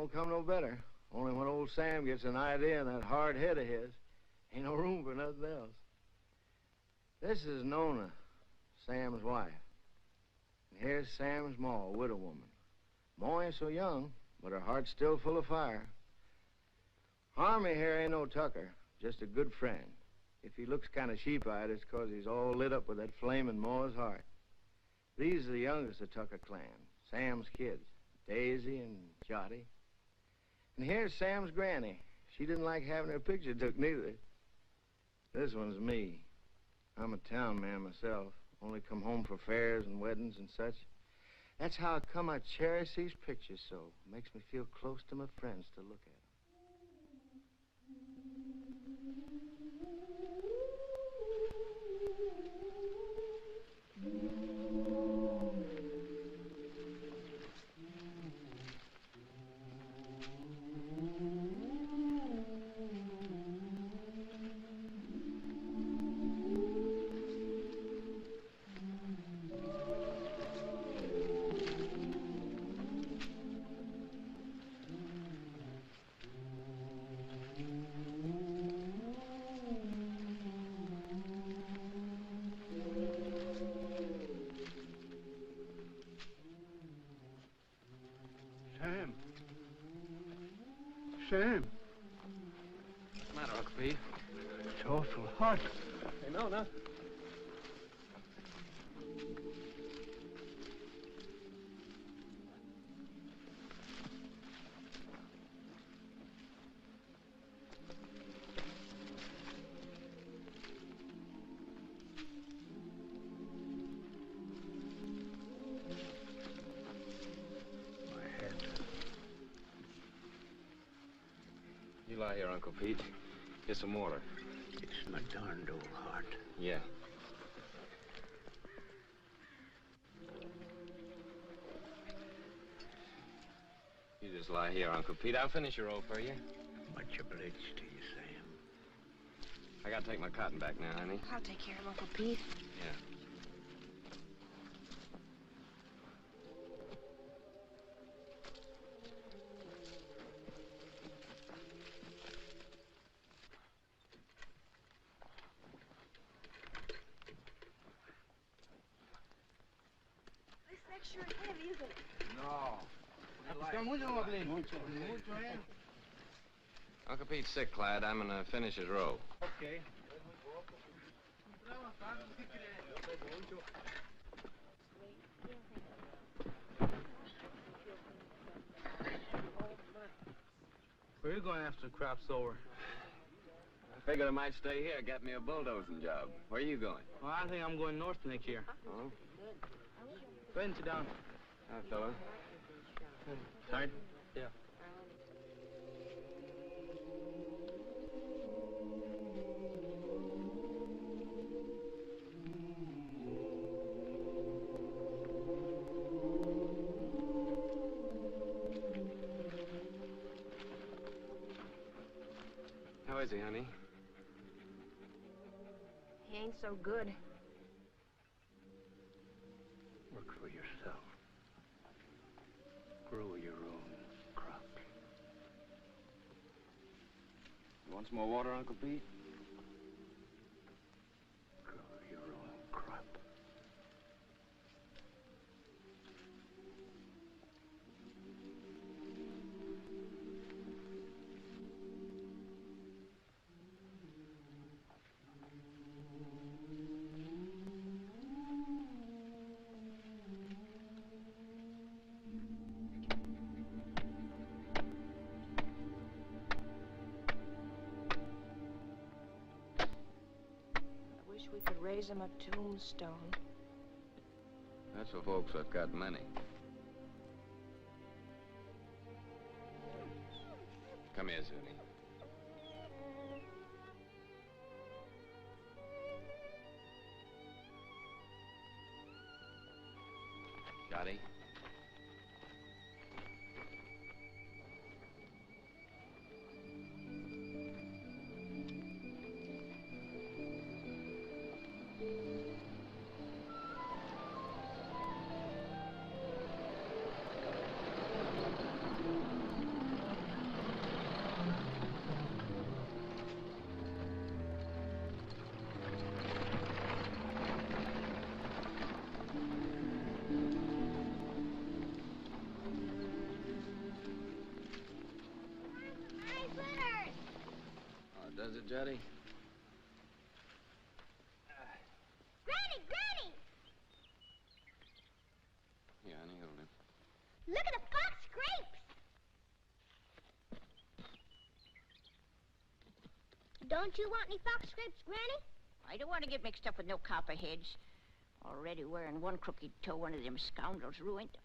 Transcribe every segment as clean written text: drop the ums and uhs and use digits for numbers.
don't come no better. Only when old Sam gets an idea in that hard head of his, ain't no room for nothing else. This is Nona, Sam's wife. And here's Sam's ma, a widow woman. Ma ain't so young, but her heart's still full of fire. Harmy here ain't no Tucker, just a good friend. If he looks kind of sheep-eyed, it's 'cause he's all lit up with that flame in Ma's heart. These are the youngest of Tucker clan, Sam's kids, Daisy and Jotty. And here's Sam's granny. She didn't like having her picture took neither. This one's me. I'm a town man myself. Only come home for fairs and weddings and such. That's how it come I cherish these pictures so. Makes me feel close to my friends to look at. Sam. What's the matter, Uncle Pete? It's awful hot. Hey, Nona. You lie here, Uncle Pete. Get some water. It's my darned old heart. Yeah. You just lie here, Uncle Pete. I'll finish your roll for you. Much obliged to you, Sam. I gotta take my cotton back now, honey. I'll take care of Uncle Pete. Yeah. That's sure heavy, isn't it? No. Uncle Pete's sick, Clyde. I'm gonna finish his roll. Okay. Where are you going after the crop's over? I figured I might stay here, get me a bulldozing job. Where are you going? Well, I think I'm going north next year. Oh? Go ahead and sit down. Hi, fella. Tired? Yeah. How is he, honey? He ain't so good. Work for yourself. Grow your own crop. You want some more water, Uncle Pete? Grow your own crop. I wish we could raise him a tombstone. That's for folks that got money. Come here, Zuni. Johnny. does it, Juddy? Granny, Granny! Yeah, honey, hold him. Look at the fox grapes! Don't you want any fox grapes, Granny? I don't want to get mixed up with no copperheads. Already wearing one crooked toe, one of them scoundrels ruined.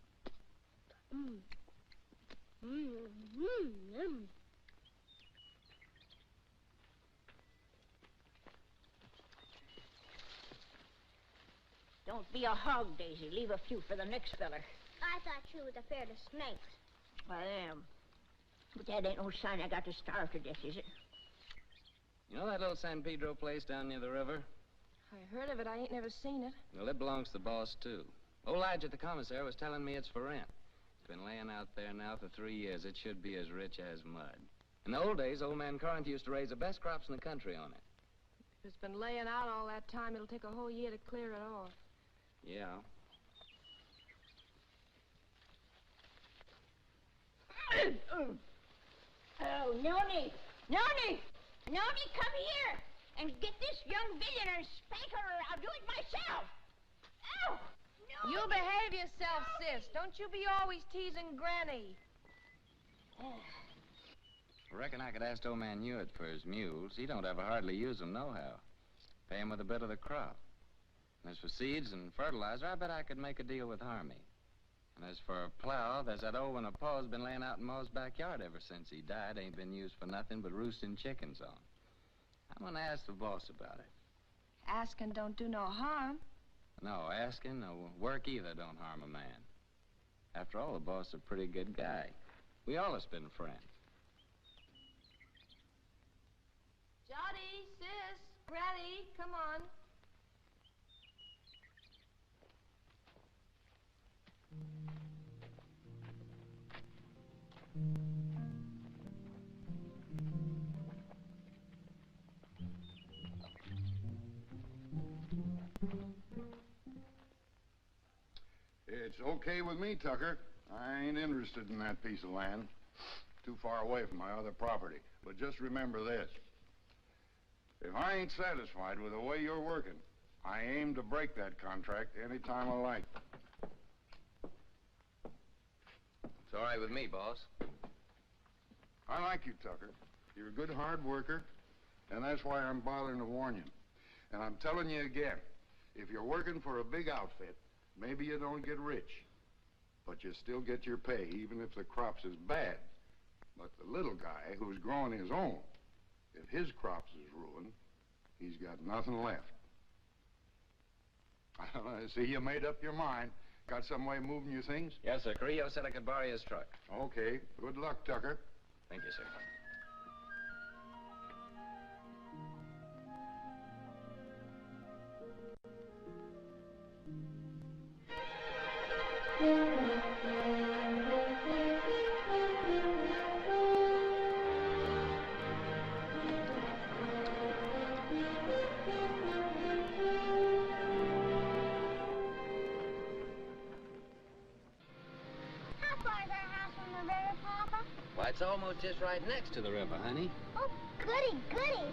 Mmm. Mmm. Mmm. Mmm. Don't be a hog, Daisy. Leave a few for the next feller. I thought you was afraid of snakes. I am. But that ain't no sign I got to starve to death, is it? You know that little San Pedro place down near the river? I heard of it. I ain't never seen it. Well, it belongs to the boss, too. Old Elijah, the commissary, was telling me it's for rent. It's been laying out there now for 3 years. It should be as rich as mud. In the old days, old man Corinth used to raise the best crops in the country on it. If it's been laying out all that time, it'll take a whole year to clear it off. Yeah. Oh, Noni! Noni! Noni, come here and get this young villain and spank her, or I'll do it myself. Ow! Noni! You behave yourself, sis. Don't you be always teasing Granny. I reckon I could ask old man Hewitt for his mules. He don't ever hardly use them nohow. Pay him with a bit of the crop. And as for seeds and fertilizer, I bet I could make a deal with Harmy. And as for a plow, there's that old one of Pa's been laying out in Ma's backyard ever since he died. Ain't been used for nothing but roosting chickens on. I'm gonna ask the boss about it. Asking don't do no harm. No, asking or work either don't harm a man. After all, the boss is a pretty good guy. We all have been friends. Jody, sis, Granny, come on. It's okay with me, Tucker. I ain't interested in that piece of land. Too far away from my other property. But just remember this. If I ain't satisfied with the way you're working, I aim to break that contract any time I like. It's all right with me, boss. I like you, Tucker. You're a good hard worker, and that's why I'm bothering to warn you. And I'm telling you again, if you're working for a big outfit, maybe you don't get rich, but you still get your pay, even if the crops is bad. But the little guy who's growing his own, if his crops is ruined, he's got nothing left. I see you made up your mind. Got some way of moving your things? Yes, sir. Carrillo said I could borrow his truck. Okay. Good luck, Tucker. Thank you, sir. How far is our house from the river, Papa? Why, it's almost just right next to the river, honey. Oh, goody, goody.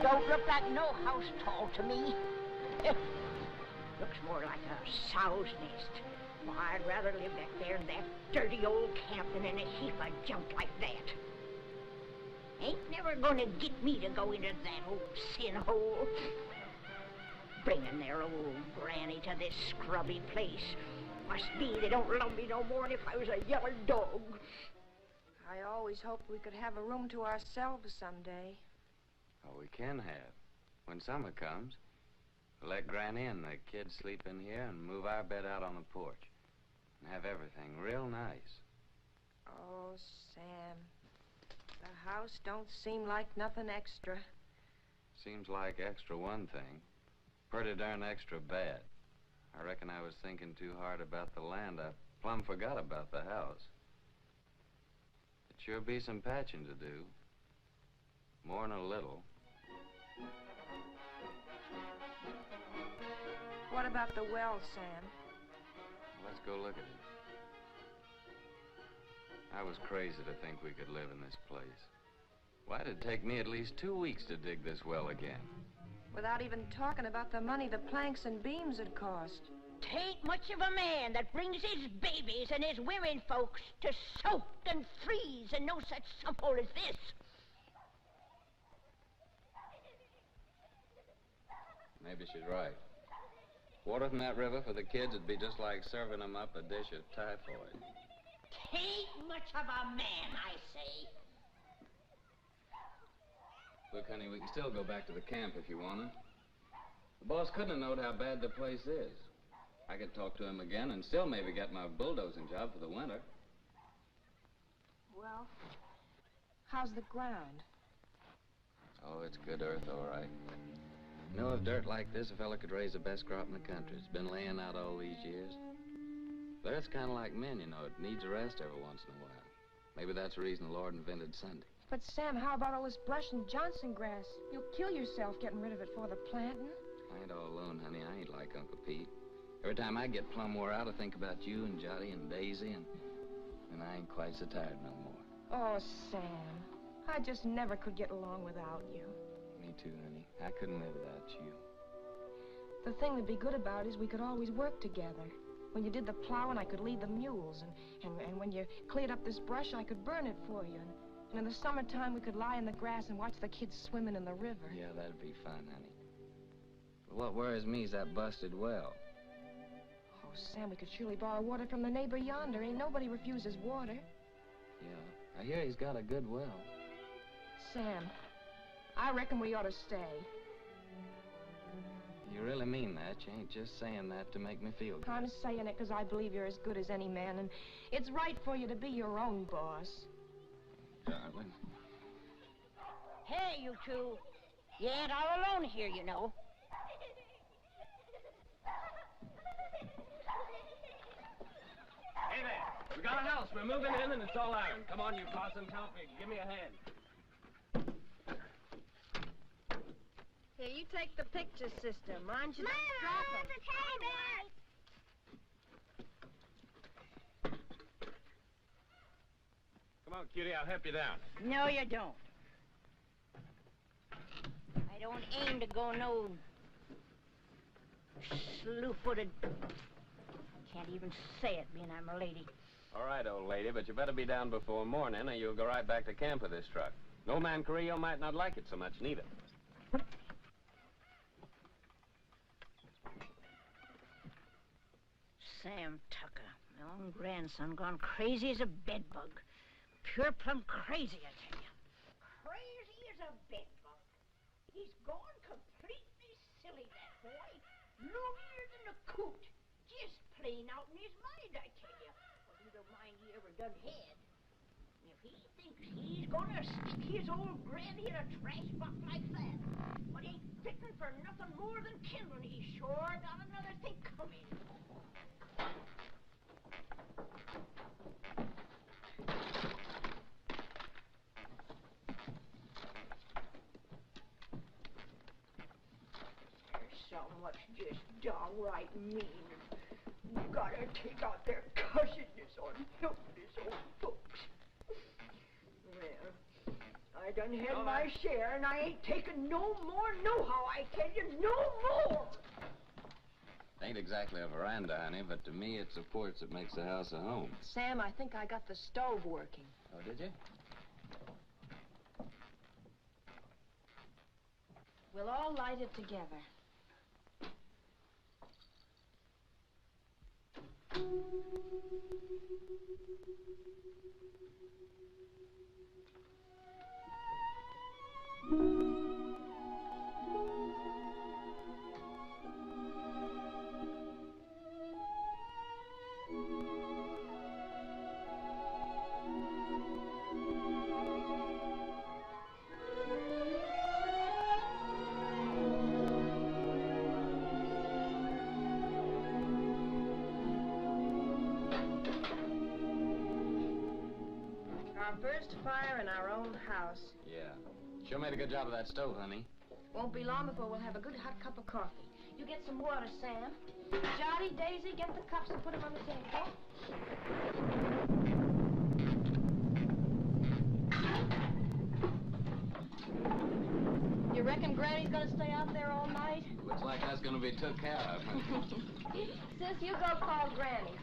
Don't look like no house tall to me. Looks more like a sow's nest. Why, I'd rather live back there in that dirty old camp than in a heap of junk like that. Ain't never gonna get me to go into that old sin hole. Bringing their old granny to this scrubby place. Must be they don't love me no more than if I was a yellow dog. I always hoped we could have a room to ourselves someday. Oh, we can have. When summer comes, we'll let Granny and the kids sleep in here and move our bed out on the porch. And have everything real nice. Oh, Sam. The house don't seem like nothing extra. Seems like extra one thing. Pretty darn extra bad. I reckon I was thinking too hard about the land. I plumb forgot about the house. It sure be some patching to do. More'n a little. What about the well, Sam? Let's go look at it. I was crazy to think we could live in this place. Why'd it take me at least 2 weeks to dig this well again? Without even talking about the money the planks and beams had cost. Tain't much of a man that brings his babies and his women folks to soak and freeze and no such sump-hole as this. Maybe she's right. Water from that river for the kids would be just like serving them up a dish of typhoid. Tain't much of a man, I say. Look, honey, we can still go back to the camp if you wanna. The boss couldn't have known how bad the place is. I could talk to him again and still maybe get my bulldozing job for the winter. Well, how's the ground? Oh, it's good earth, all right. You know, if dirt like this, a fella could raise the best crop in the country. It's been laying out all these years. But it's kind of like men, you know. It needs a rest every once in a while. Maybe that's the reason the Lord invented Sunday. But, Sam, how about all this brush and Johnson grass? You'll kill yourself getting rid of it for the planting. I ain't all alone, honey. I ain't like Uncle Pete. Every time I get plumb wore out, I think about you and Jotty and Daisy, and I ain't quite so tired no more. Oh, Sam, I just never could get along without you. Me too, honey. I couldn't live without you. The thing that'd be good about it is we could always work together. When you did the plowing, I could lead the mules, and when you cleared up this brush, I could burn it for you. And in the summertime, we could lie in the grass and watch the kids swimming in the river. Yeah, that'd be fun, honey. But what worries me is that busted well. Oh, Sam, we could surely borrow water from the neighbor yonder. Ain't nobody refuses water. Yeah, I hear he's got a good well. Sam, I reckon we ought to stay. You really mean that? You ain't just saying that to make me feel good. I'm saying it because I believe you're as good as any man, and it's right for you to be your own boss. Darling. Hey, you two. You ain't all alone here, you know. Hey there, we got a house. We're moving in and it's all iron. Come on, you possum, help me. Give me a hand. Here, you take the picture, sister. Mind you don't Mama, drop it. there's a teddy bear. Come on, cutie, I'll help you down. No, you don't. I don't aim to go no slew-footed. Can't even say it, being I'm a lady. All right, old lady, but you better be down before morning or you'll go right back to camp with this truck. No man Carrillo might not like it so much, neither. Sam Tucker, my own grandson, gone crazy as a bedbug. Pure plumb crazy, I tell you. Crazy as a bedbug. He's gone completely silly, that boy. Loonier than a coot. Just plain out in his mind, I tell you. Well, neither mind he ever done had. If he thinks he's gonna stick his old granny in a trash box like that, but ain't fitting for nothing more than kindling, he sure got another thing coming. Something what's just downright mean. You gotta take out their cussedness on helpless old folks. Well, I done had my share, and I ain't taking no more nohow, I tell you, no more! Ain't exactly a veranda, honey, but to me it's the porch that makes the house a home. Sam, I think I got the stove working. Oh, did you? We'll all light it together. First fire in our own house. Yeah. Sure made a good job of that stove, honey. Won't be long before we'll have a good hot cup of coffee. You get some water, Sam. Jolly, Daisy, get the cups and put them on the table. You reckon Granny's gonna stay out there all night? Looks like that's gonna be took care of. Sis, you go call Granny.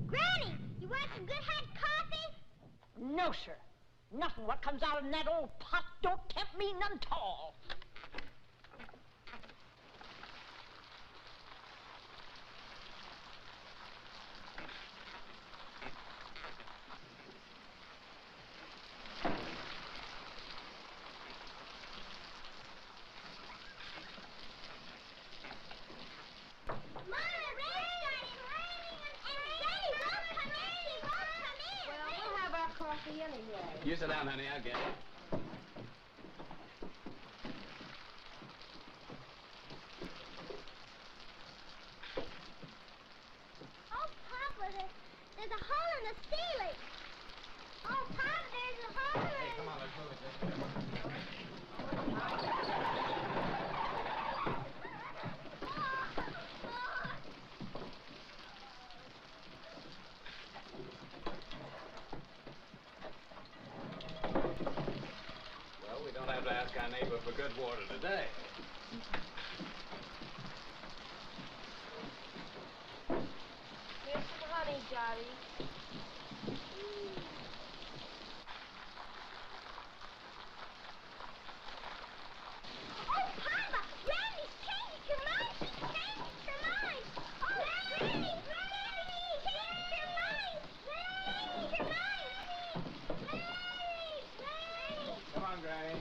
Granny, you want some good hot coffee? No, sir. Nothing what comes out in that old pot don't tempt me none at all. Anyway. You sit down, honey. I'll get it. Oh, Papa, there's a hole in the ceiling. Oh, Papa, there's a hole in it. Hey, come on, let's move it. Well, we don't have to ask our neighbor for good water today. Here's some honey, Jolly. Oh, Papa, Granny's changed her mind. She's changed her mind. Oh, Granny, Granny, changed her mind. Granny, her mind. Granny, Granny. Come on, Granny.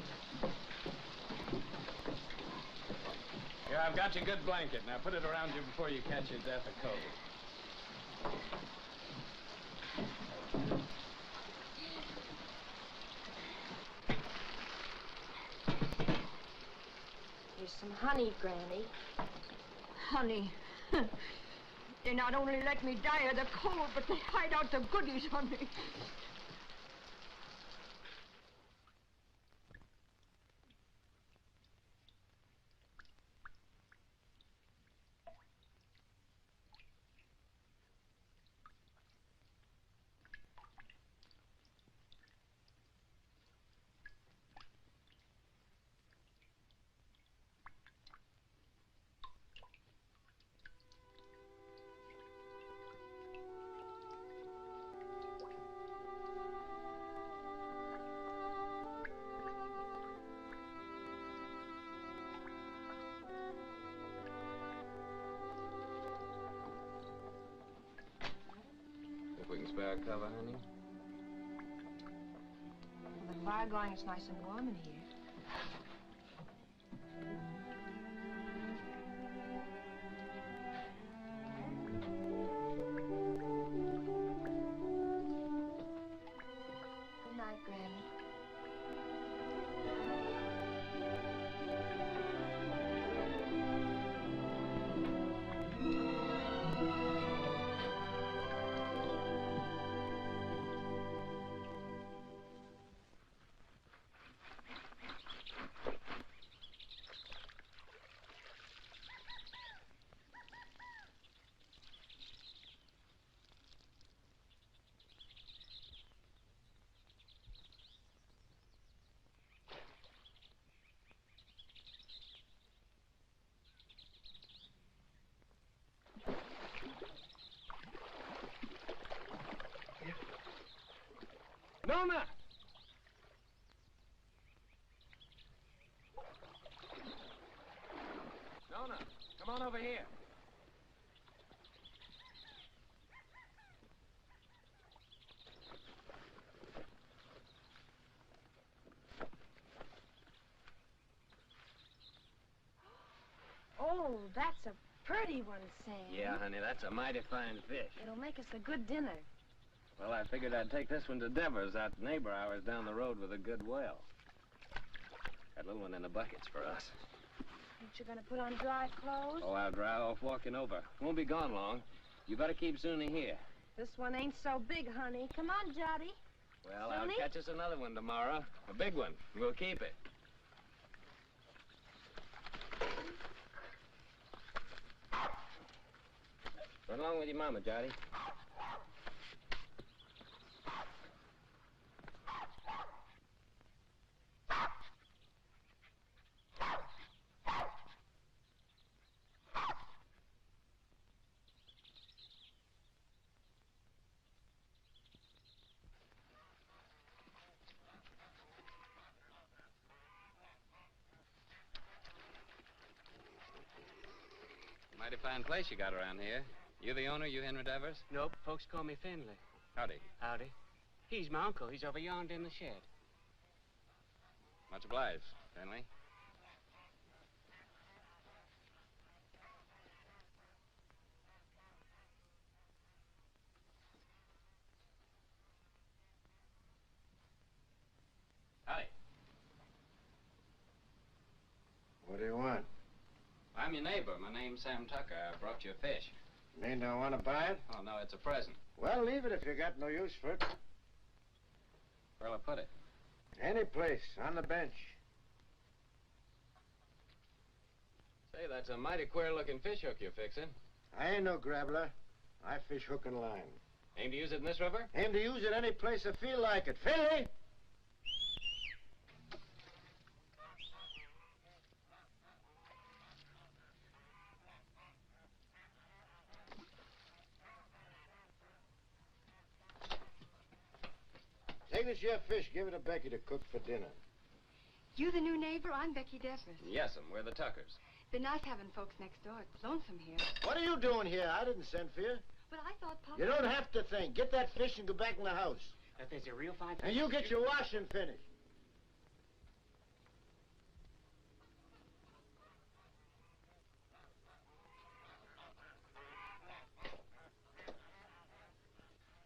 Here, I've got your good blanket. Now put it around you before you catch your death of cold. Here's some honey, Granny. Honey, they not only let me die of the cold, but they hide out the goodies on me. If we can spare a cover, honey. With the fire going, it's nice and warm in here. Good night, Granny. Nona! Nona, come on over here. Oh, that's a pretty one, Sam. Yeah, honey, that's a mighty fine fish. It'll make us a good dinner. Well, I figured I'd take this one to Devers, that neighbor of ours down the road with a good well. That little one in the bucket's for us. Ain't you gonna put on dry clothes? Oh, I'll dry off walking over. Won't be gone long. You better keep Zuni here. This one ain't so big, honey. Come on, Jody. Well, Zuni? I'll catch us another one tomorrow. A big one. We'll keep it. Run along with your mama, Jody. Mighty fine place you got around here. You the owner, you Henry Devers? Nope, folks call me Finley. Howdy. Howdy. He's my uncle. He's over yonder in the shed. Much obliged, Finley. Howdy. What do you want? I'm your neighbor. My name's Sam Tucker. I brought you a fish. Mean don't want to buy it? Oh, no, it's a present. Well, leave it if you got no use for it. Where'll I put it? Any place, on the bench. Say, that's a mighty queer-looking fish hook you're fixing. I ain't no grabbler. I fish hook and line. Aim to use it in this river? Aim to use it any place I feel like it. Finley! Take this here fish, give it to Becky to cook for dinner. You the new neighbor? I'm Becky Devers. Yes'm, we're the Tuckers. Been nice having folks next door. It's lonesome here. What are you doing here? I didn't send for you. But I thought Papa... You don't have to think. Get that fish and go back in the house. If there's a real fine fish... And you get your washing finished.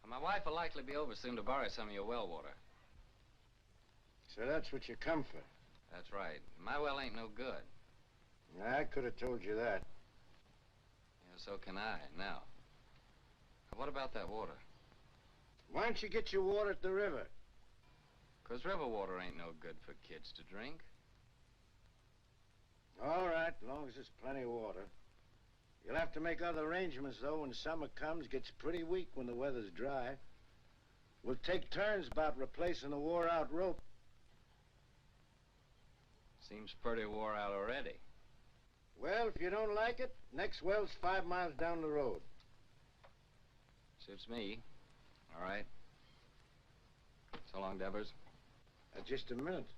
My wife will likely be over soon to borrow some of your well water. So that's what you come for. That's right. My well ain't no good. I could have told you that. Yeah, so can I. Now, what about that water? Why don't you get your water at the river? 'Cause river water ain't no good for kids to drink. All right, as long as there's plenty of water. You'll have to make other arrangements, though, when summer comes. Gets pretty weak when the weather's dry. We'll take turns about replacing the wore-out rope. Seems pretty wore out already. Well, if you don't like it, next well's 5 miles down the road. Suits me. All right. So long, Devers. Just a minute.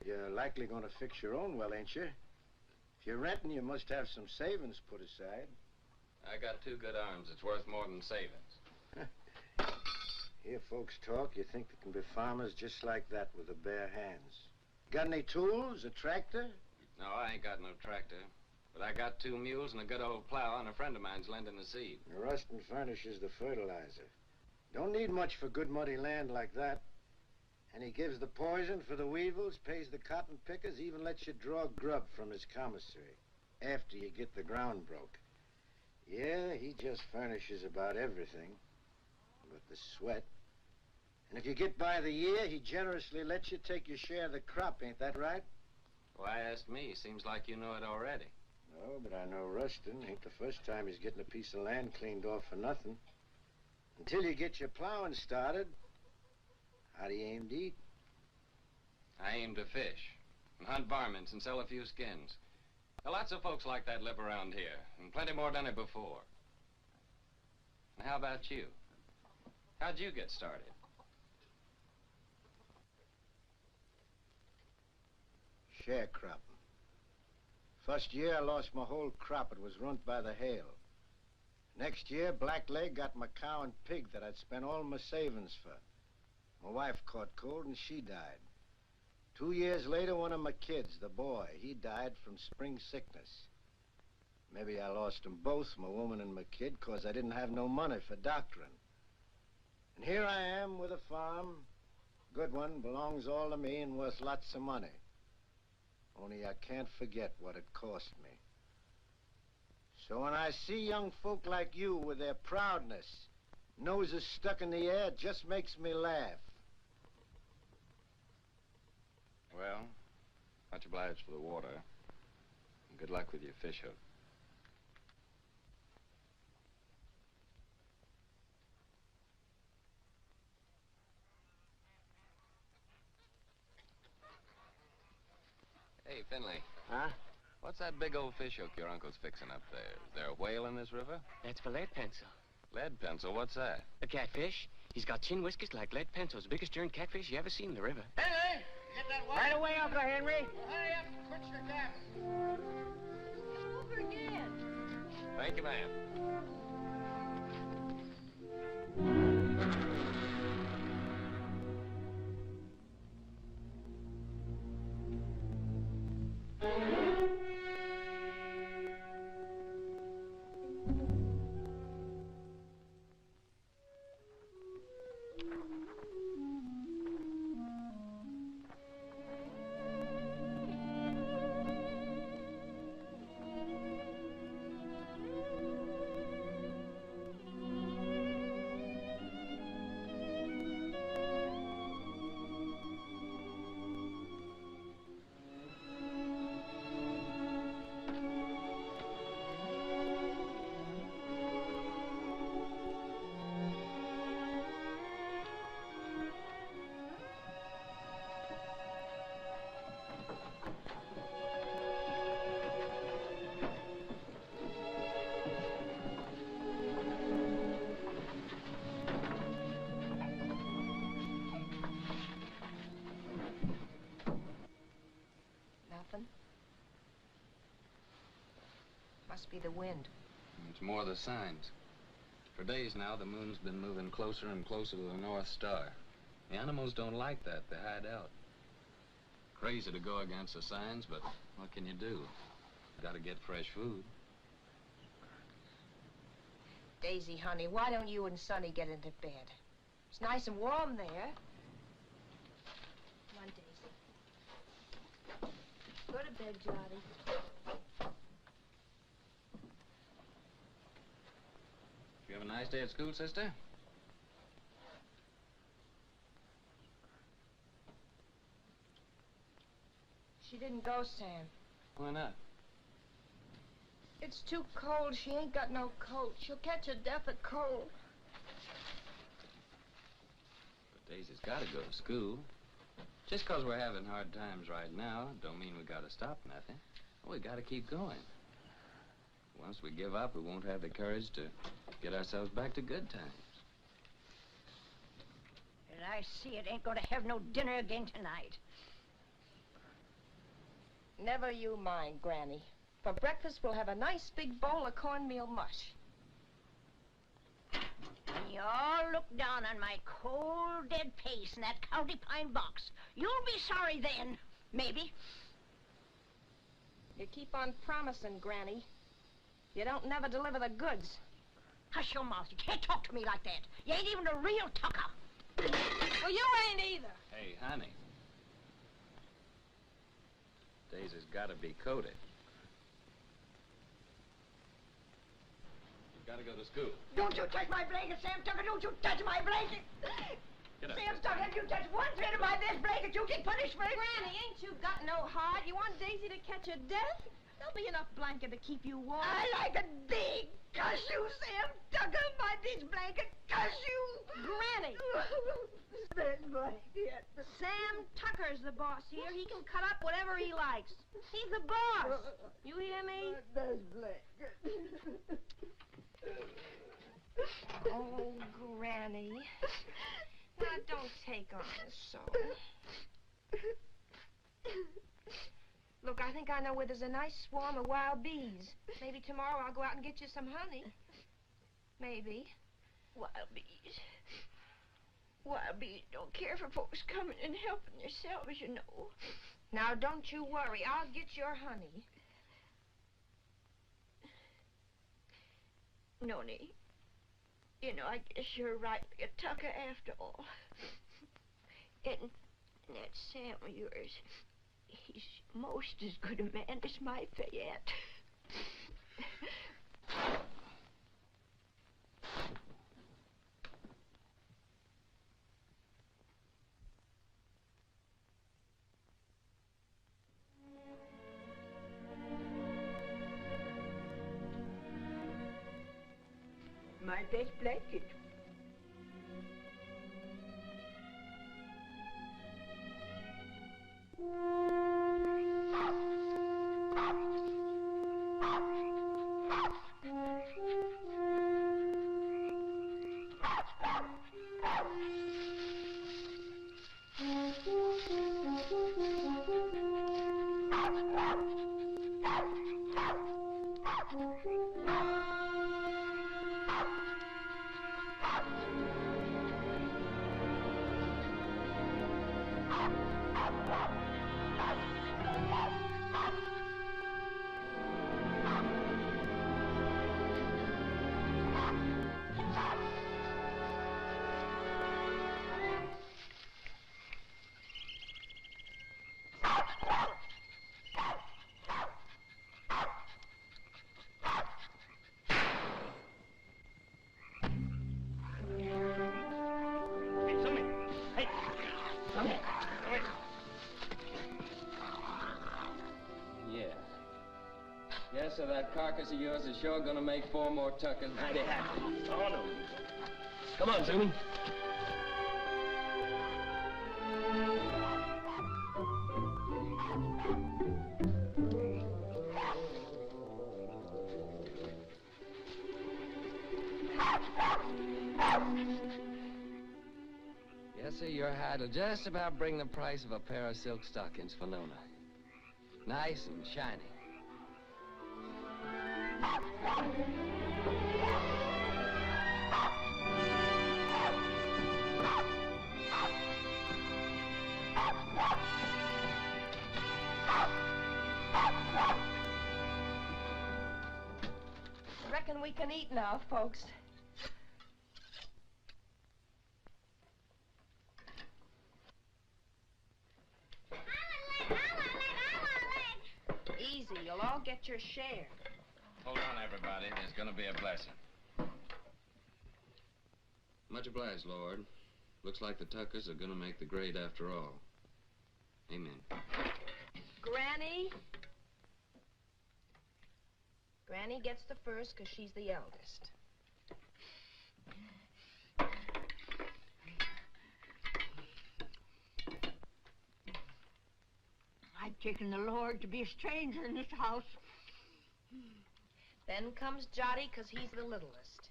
You're likely going to fix your own well, ain't you? If you're renting, you must have some savings put aside. I got 2 good arms. It's worth more than savings. Hear folks talk, you think there can be farmers just like that with the bare hands. Got any tools, a tractor? No, I ain't got no tractor. But I got 2 mules and a good old plow, and a friend of mine's lending the seed. The Rustin furnishes the fertilizer. Don't need much for good muddy land like that. And he gives the poison for the weevils, pays the cotton pickers, even lets you draw grub from his commissary after you get the ground broke. Yeah, he just furnishes about everything but the sweat. And if you get by the year, he generously lets you take your share of the crop, ain't that right? Why ask me? Seems like you know it already. No, but I know Rustin. Ain't the first time he's getting a piece of land cleaned off for nothing. Until you get your plowing started, how do you aim to eat? I aim to fish and hunt varmints and sell a few skins. Now, lots of folks like that live around here, and plenty more done it before. And how about you? How'd you get started? Sharecropping. First year, I lost my whole crop. It was ruined by the hail. Next year, Blackleg got my cow and pig that I'd spent all my savings for. My wife caught cold and she died. 2 years later, one of my kids, the boy, he died from spring sickness. Maybe I lost them both, my woman and my kid, 'cause I didn't have no money for doctoring. And here I am with a farm. Good one, belongs all to me and worth lots of money. Only I can't forget what it cost me. So when I see young folk like you with their proudness, noses stuck in the air, it just makes me laugh. Well, much obliged for the water. And good luck with your fish hook. Hey, Finley. Huh? What's that big old fish hook your uncle's fixing up there? Is there a whale in this river? That's for lead pencil. Lead pencil? What's that? A catfish. He's got chin whiskers like lead pencils. Biggest darn catfish you ever seen in the river. Henry! Get that water. Right away, Uncle Henry. Hurry up and quit your gabbing. Over again. Thank you, ma'am. Nothing? Must be the wind. It's more the signs. For days now, the moon's been moving closer and closer to the North Star. The animals don't like that. They hide out. Crazy to go against the signs, but what can you do? Gotta get fresh food. Daisy, honey, why don't you and Sonny get into bed? It's nice and warm there. Come on, Daisy. Go to bed, Johnny. You have a nice day at school, sister? She didn't go, Sam. Why not? It's too cold. She ain't got no coat. She'll catch a death of cold. But Daisy's gotta go to school. Just 'cause we're having hard times right now, don't mean we gotta stop nothing. We gotta keep going. Once we give up, we won't have the courage to get ourselves back to good times. And I see it ain't gonna have no dinner again tonight. Never you mind, Granny. For breakfast, we'll have a nice big bowl of cornmeal mush. When you all look down on my cold, dead face in that county pine box, you'll be sorry then, maybe. You keep on promising, Granny. You don't never deliver the goods. Hush your mouth. You can't talk to me like that. You ain't even a real tucker. Well, you ain't either. Hey, honey. Daisy's gotta be coated. You've gotta go to school. Don't you touch my blanket, Sam Tucker. Don't you touch my blanket. Get up. Sam Tucker, if you touch one thread of my best blanket, you get punished for it. Granny, ain't you got no heart? You want Daisy to catch a death? There'll be enough blanket to keep you warm. I like it big. Cuss you, Sam Tucker. My big blanket. Cuss you. Granny! Big blanket. Sam Tucker's the boss here. He can cut up whatever he likes. He's the boss. You hear me? Best blanket. Oh, Granny. Now, don't take on this so. Look, I think I know where there's a nice swarm of wild bees. Maybe tomorrow I'll go out and get you some honey. Maybe. Wild bees. Wild bees don't care for folks coming and helping themselves, you know. Now, don't you worry. I'll get your honey. Noni, you know, I guess you're right, a Tucker after all. And that Sam of yours, He's most as good a man as my Fayette. My best blanket. Yes, sir, that carcass of yours is sure gonna make 4 more tuckers mighty happy. Oh, no. Come on, Zoomy. Yes, sir, your hide'll just about bring the price of a pair of silk stockings for Nona. Nice and shiny. Reckon we can eat now, folks. Easy, you'll all get your share. Hold on, everybody. There's gonna be a blessing. Much obliged, Lord. Looks like the Tuckers are gonna make the grade after all. Amen. Granny? Granny gets the first because she's the eldest. I've taken the Lord to be a stranger in this house. Then comes Jotty because he's the littlest.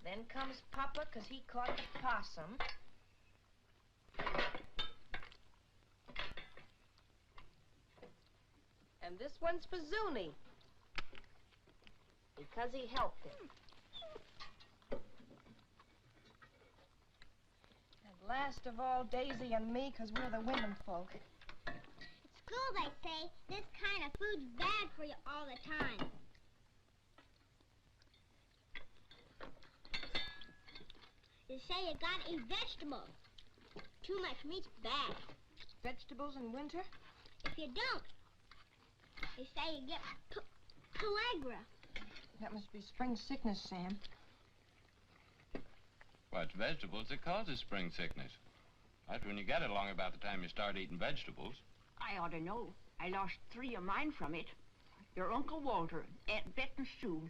Then comes Papa because he caught the possum. And this one's for Zuni because he helped him. And last of all, Daisy and me because we're the women folk. At school, they say this kind of food's bad for you all the time. They say you gotta eat vegetables. Too much meat's bad. Vegetables in winter? If you don't, they say you get pellagra. That must be spring sickness, Sam. Well, it's vegetables that causes spring sickness. That's when you get it along about the time you start eating vegetables. I ought to know. I lost 3 of mine from it. Your Uncle Walter, Aunt Bet and Sue,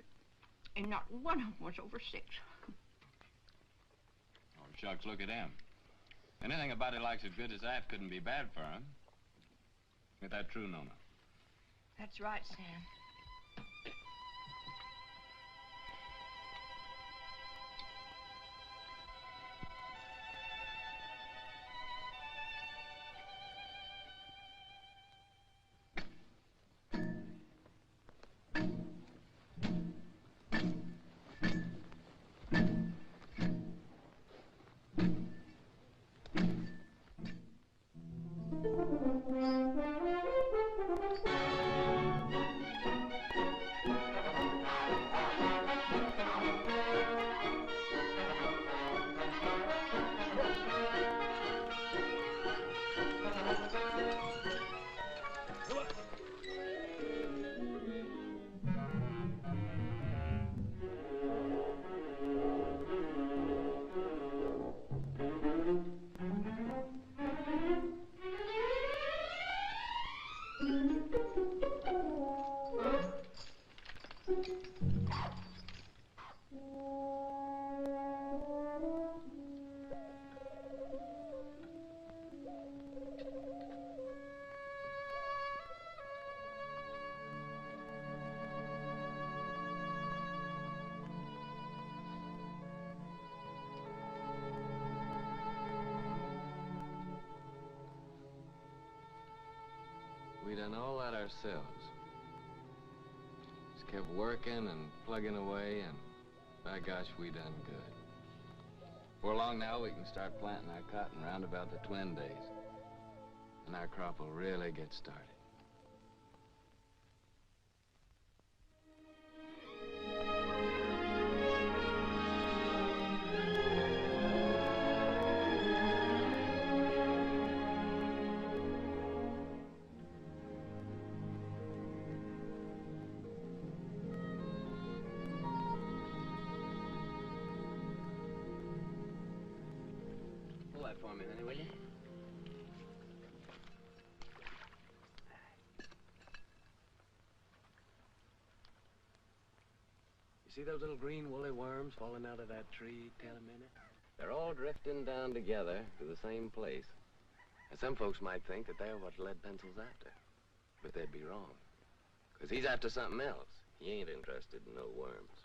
and not one of them was over 6. Oh, shucks, look at him. Anything a body likes as good as that couldn't be bad for him. Ain't that true, Nona? That's right, Sam. We done all that ourselves. Just kept working and plugging away, and by gosh, we done good. Before long now, we can start planting our cotton round about the twin days. And our crop will really get started. Pull that for me, honey, will you? You see those little green woolly worms falling out of that tree, Tell a minute? They're all drifting down together to the same place. And some folks might think that they're what Lead Pencil's after. But they'd be wrong. Because he's after something else. He ain't interested in no worms.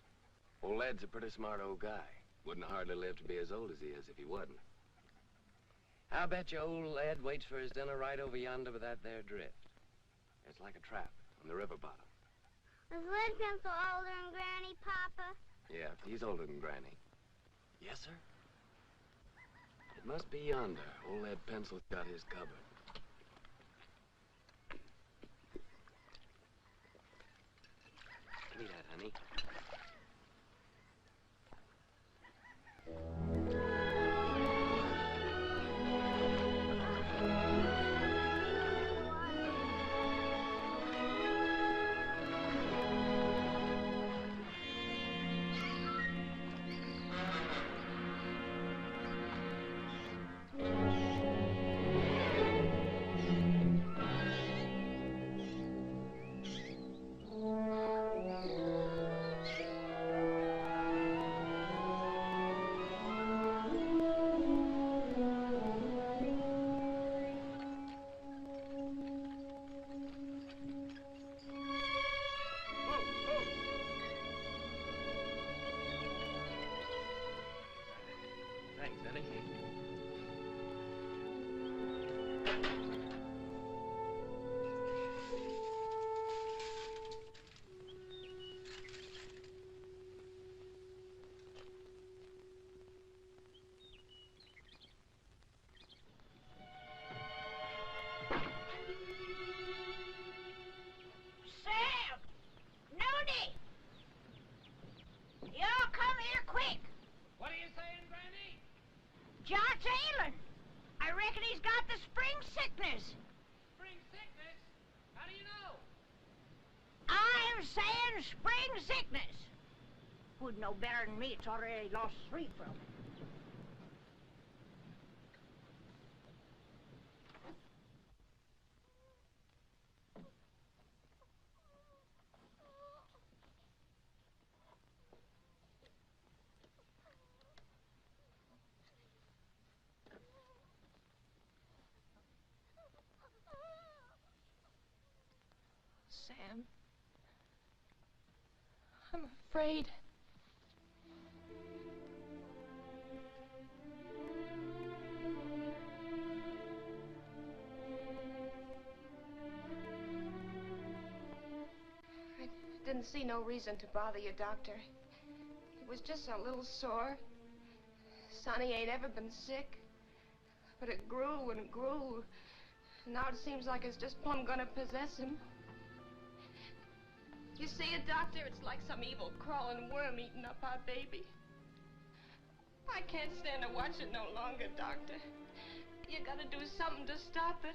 Old Lead's a pretty smart old guy. Wouldn't hardly live to be as old as he is if he wasn't. I bet you old Lead waits for his dinner right over yonder with that there drift. It's like a trap on the river bottom. Is Lead Pencil older than Granny, Papa? Yeah, he's older than Granny. Yes, sir? It must be yonder. Old Lead Pencil's got his cupboard. Give me that, honey. Thanks, honey. Sam! Nudie! Y'all come here quick. What are you saying, Granny? John's ailing. I reckon he's got the spring sickness. Spring sickness? How do you know? I'm saying spring sickness. Who'd know better than me? It's already lost 3 from it. Sam. I'm afraid. I didn't see no reason to bother you, Doctor. It was just a little sore. Sonny ain't ever been sick. But it grew and grew. Now it seems like it's just plumb gonna possess him. You see it, Doctor? It's like some evil crawling worm eating up our baby. I can't stand to watch it no longer, Doctor. You gotta do something to stop it.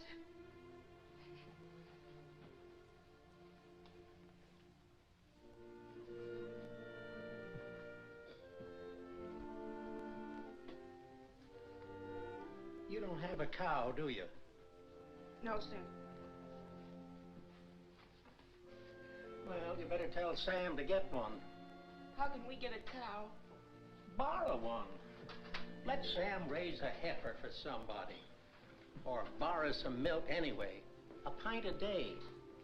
You don't have a cow, do you? No, sir. Well, you better tell Sam to get one. How can we get a cow? Borrow one. Let Sam raise a heifer for somebody. Or borrow some milk anyway. A pint a day.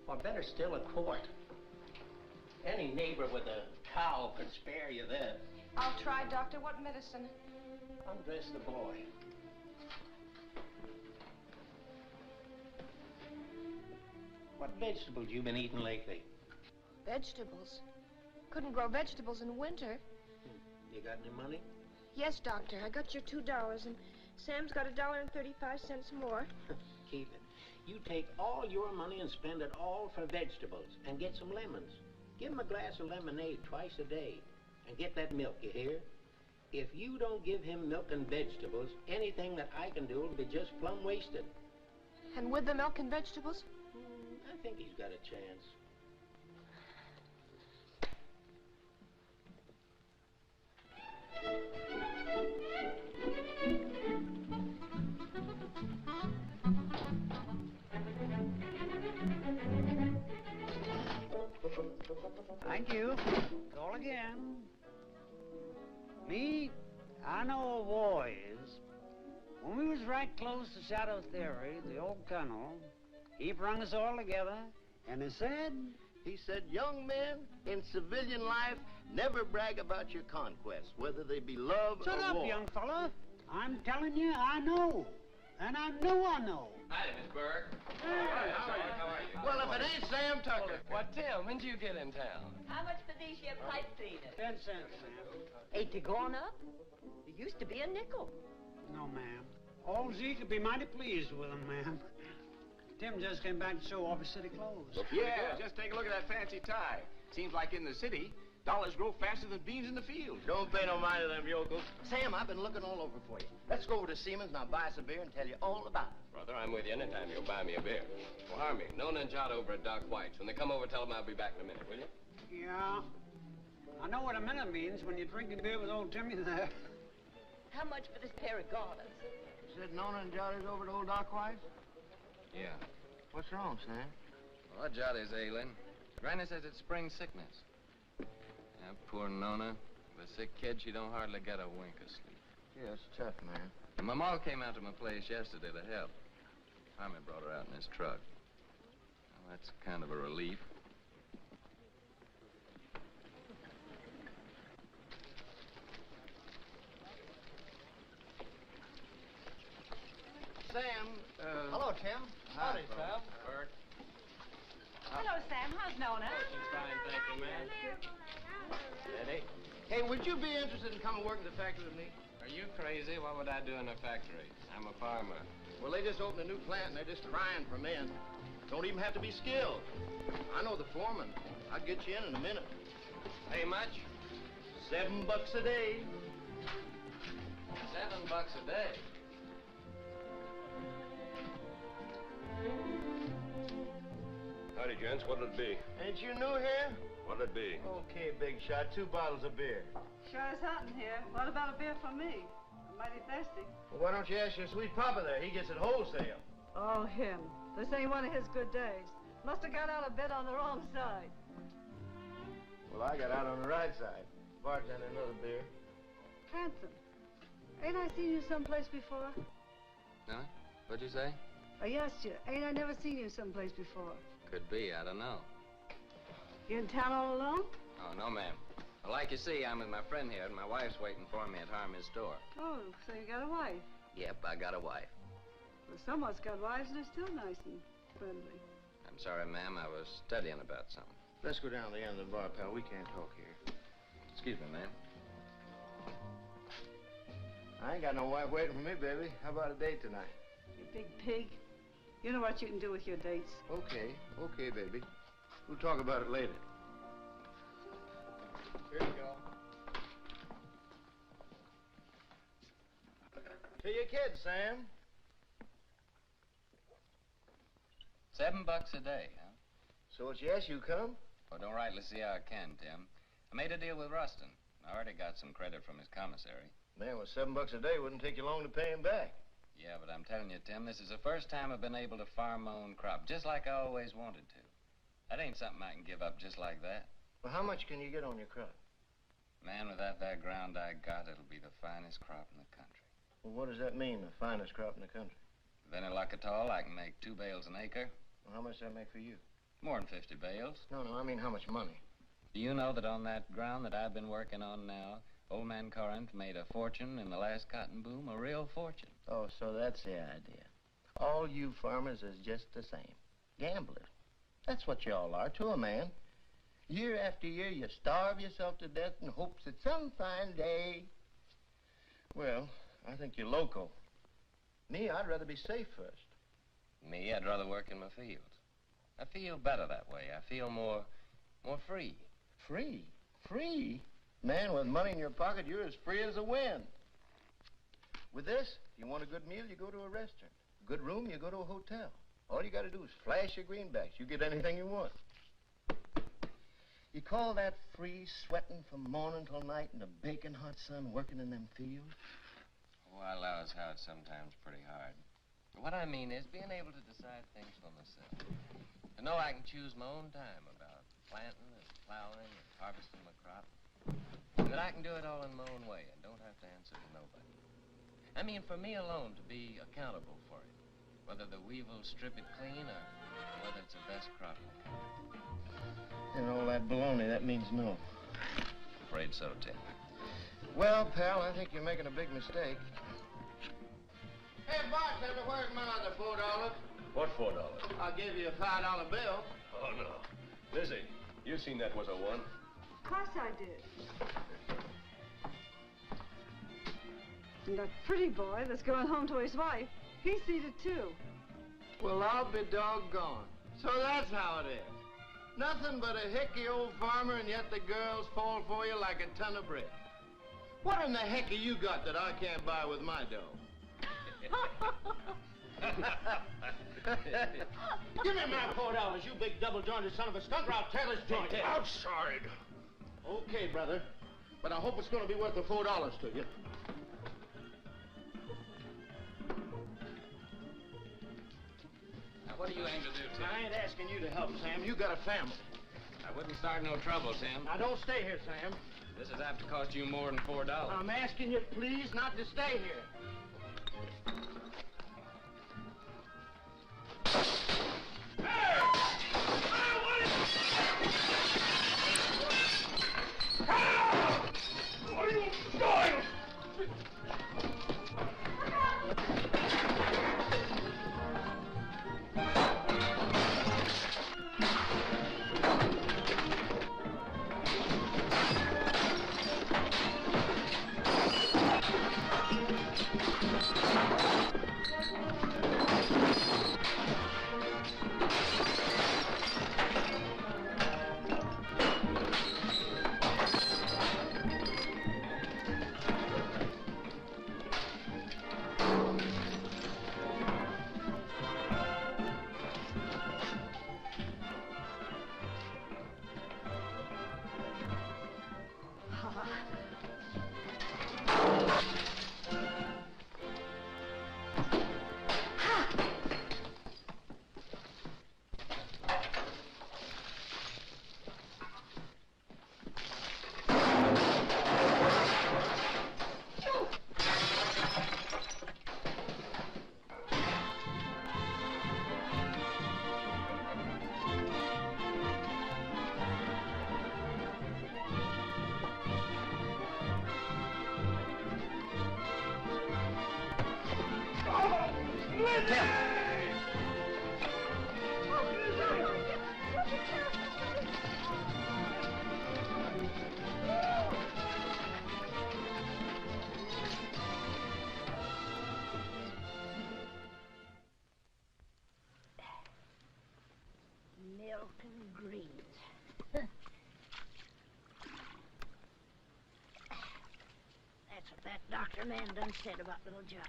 Or better still, a quart. Any neighbor with a cow could spare you that. I'll try, Doctor. What medicine? Undress the boy. What vegetables you been eating lately? Vegetables. Couldn't grow vegetables in winter. You got any money? Yes, Doctor. I got your $2, and Sam's got $1.35 more. Keep it. You take all your money and spend it all for vegetables and get some lemons. Give him a glass of lemonade twice a day and get that milk, you hear? If you don't give him milk and vegetables, anything that I can do will be just plumb wasted. And with the milk and vegetables? I think he's got a chance. Thank you. Call again. Me, I know a war is. When we was right close to Shadow Theory, the old colonel, he brung us all together, and he said... He said, young men in civilian life, never brag about your conquests, whether they be love Shut or up, war. young fella. I'm telling you, I know. And I know I know. Hi, Miss Burke. Hey. How are you? Well, if it ain't Sam Tucker. What, Tim, when did you get in town? How much for these here pipe cleaners? 10 cents, ma'am. Ain't they gone up? It used to be a nickel. No, ma'am. Old Zeke could be mighty pleased with them, ma'am. Tim just came back to show off his city clothes. Yeah, just take a look at that fancy tie. Seems like in the city, dollars grow faster than beans in the field. Don't pay no mind to them yokels. Sam, I've been looking all over for you. Let's go over to Siemens and I'll buy us a beer and tell you all about it. Brother, I'm with you anytime you'll buy me a beer. Well, Harmy, Nona and Jot over at Doc White's. When they come over, tell them I'll be back in a minute, will you? Yeah. I know what a minute means when you're drinking beer with old Timmy there. How much for this pair of garters? You said Nona and Johnny's over to old Doc White's? Yeah. What's wrong, Sam? Well, Jolly's ailing. Granny says it's spring sickness. Yeah, poor Nona. The sick kid, she don't hardly get a wink of sleep. Yeah, it's tough, man. And my ma came out to my place yesterday to help. Harmy brought her out in his truck. Well, that's kind of a relief. Sam, Hello, Tim. Howdy, Sam. Bert. Hello, Sam. How's Nona? She's fine, thank you, ma'am. Eddie. Hey, would you be interested in coming work in the factory with me? Are you crazy? What would I do in a factory? I'm a farmer. Well, they just opened a new plant, and they're just crying for men. Don't even have to be skilled. I know the foreman. I'll get you in a minute. Pay much? $7 a day. $7 a day. Howdy, gents. What'll it be? Ain't you new here? What'll it be? Okay, big shot. 2 bottles of beer. Sure is hot in here. What about a beer for me? I'm mighty thirsty. Well, why don't you ask your sweet papa there? He gets it wholesale. Oh, him. This ain't one of his good days. Must have got out of bed on the wrong side. Well, I got out on the right side. Bartender, another beer. Hanson, ain't I seen you someplace before? Huh? What'd you say? I asked you, ain't I never seen you someplace before? Could be, I don't know. You in town all alone? Oh, no, ma'am. Well, like you see, I'm with my friend here, and my wife's waiting for me at Harmy's store. Oh, so you got a wife. Yep, I got a wife. Well, someone's got wives and they're still nice and friendly. I'm sorry, ma'am, I was studying about something. Let's go down to the end of the bar, pal. We can't talk here. Excuse me, ma'am. I ain't got no wife waiting for me, baby. How about a date tonight? You big pig. You know what you can do with your dates. Okay, baby. We'll talk about it later. Here you go. To your kids, Sam. $7 a day, huh? So it's yes, you come? Well, don't rightly see how I can, Tim. I made a deal with Rustin. I already got some credit from his commissary. Man, with $7 a day, wouldn't take you long to pay him back. Yeah, but I'm telling you, Tim, this is the first time I've been able to farm my own crop, just like I always wanted to. That ain't something I can give up just like that. Well, how much can you get on your crop? Man, with that there ground I got, it'll be the finest crop in the country. Well, what does that mean, the finest crop in the country? With any luck at all, I can make 2 bales an acre. Well, how much does that make for you? More than 50 bales. No, I mean how much money? Do you know that on that ground that I've been working on now, old man Corinth made a fortune in the last cotton boom, a real fortune? Oh, so that's the idea. All you farmers is just the same. Gamblers. That's what you all are, to a man. Year after year, you starve yourself to death in hopes that some fine day... Well, I think you're loco. Me, I'd rather be safe first. Me, I'd rather work in my fields. I feel better that way. I feel more free. Free? Free? Man, with money in your pocket, you're as free as the wind. With this, if you want a good meal, you go to a restaurant. Good room, you go to a hotel. All you got to do is flash your greenbacks. You get anything you want. You call that free, sweating from morning till night in the baking hot sun, working in them fields? Oh, I allow as how it's sometimes pretty hard. What I mean is being able to decide things for myself. To know I can choose my own time about planting and plowing and harvesting my crop. And that I can do it all in my own way and don't have to answer to nobody. I mean, for me alone to be accountable for it. Whether the weevils strip it clean or whether it's the best crop in the country. And all that baloney, that means no. Afraid so, Tim. Well, pal, I think you're making a big mistake. Hey, bartender, where's my other $4? What $4? I'll give you a $5 bill. Oh, no. Lizzie, you seen that was a 1. Of course I did. And that pretty boy that's going home to his wife, he's seen it too. Well, I'll be doggone. So that's how it is. Nothing but a hicky old farmer, and yet the girls fall for you like a ton of brick. What in the heck have you got that I can't buy with my dough? Give me my $4, you big double-jointed son of a skunk, or I'll tear this joint. Outside. Okay, brother. But I hope it's going to be worth the $4 to you. Now, what do you aim to do, Tim? I ain't asking you to help, Sam. You got a family. I wouldn't start no trouble, Tim. Now, don't stay here, Sam. This is apt to cost you more than $4. I'm asking you, please, not to stay here. What are you doing? Milk and greens. That's what that doctor man done said about little John.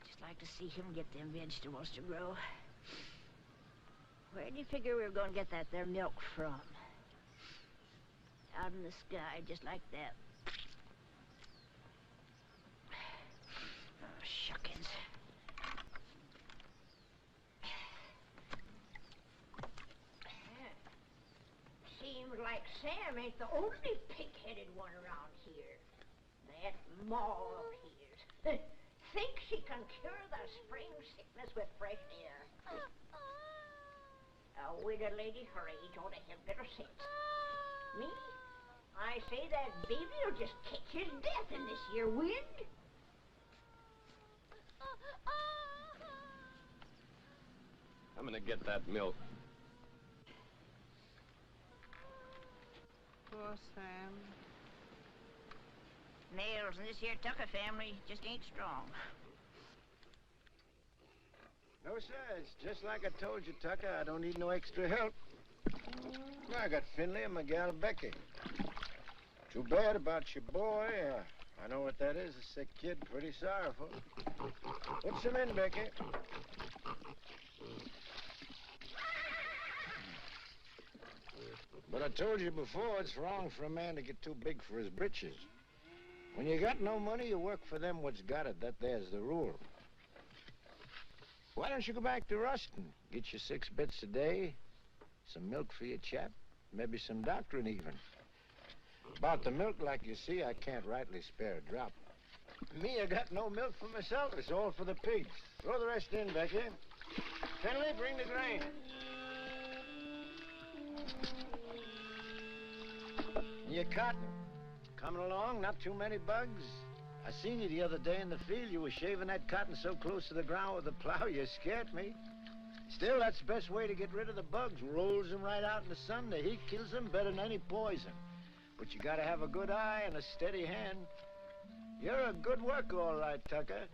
Just like to see him get them vegetables to grow. Where do you figure we were going to get that there milk from? Out in the sky, just like that. Oh, shuckins. Sam ain't the only pig-headed one around here. That Ma of his thinks she can cure the spring sickness with fresh air. A widowed lady her age ought to have better sense. Me? I say that baby'll just catch his death in this here wind. I'm gonna get that milk. Poor Sam. Nails in this here Tucker family just ain't strong. No, sir. It's just like I told you, Tucker. I don't need no extra help. I got Finley and my gal Becky. Too bad about your boy. I know what that is, a sick kid. Pretty sorrowful. Put some in, Becky. But I told you before, it's wrong for a man to get too big for his britches. When you got no money, you work for them what's got it. There's the rule. Why don't you go back to Ruston? Get you 6 bits a day, some milk for your chap, maybe some doctoring even. About the milk, like you see, I can't rightly spare a drop. Me, I got no milk for myself. It's all for the pigs. Throw the rest in, Becky. Finley, bring the grain. Your cotton. Coming along, not too many bugs? I seen you the other day in the field. You were shaving that cotton so close to the ground with the plow, you scared me. Still, that's the best way to get rid of the bugs. Rolls them right out in the sun. The heat kills them better than any poison. But you gotta have a good eye and a steady hand. You're a good worker, all right, Tucker.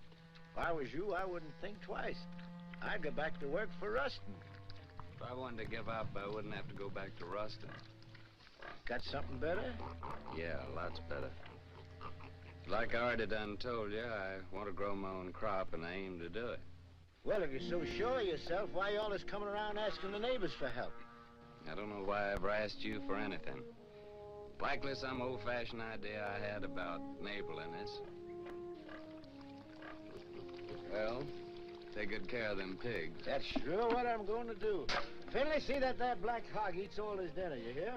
If I was you, I wouldn't think twice. I'd go back to work for Ruston. If I wanted to give up, I wouldn't have to go back to Ruston. Got something better? Yeah, lots better. Like I already done told you, I want to grow my own crop, and I aim to do it. Well, if you're so sure of yourself, why you always coming around asking the neighbors for help? I don't know why I ever asked you for anything. Likely some old-fashioned idea I had about neighborliness. Well, take good care of them pigs. That's sure what I'm going to do. Finley, see that black hog eats all his dinner, you hear?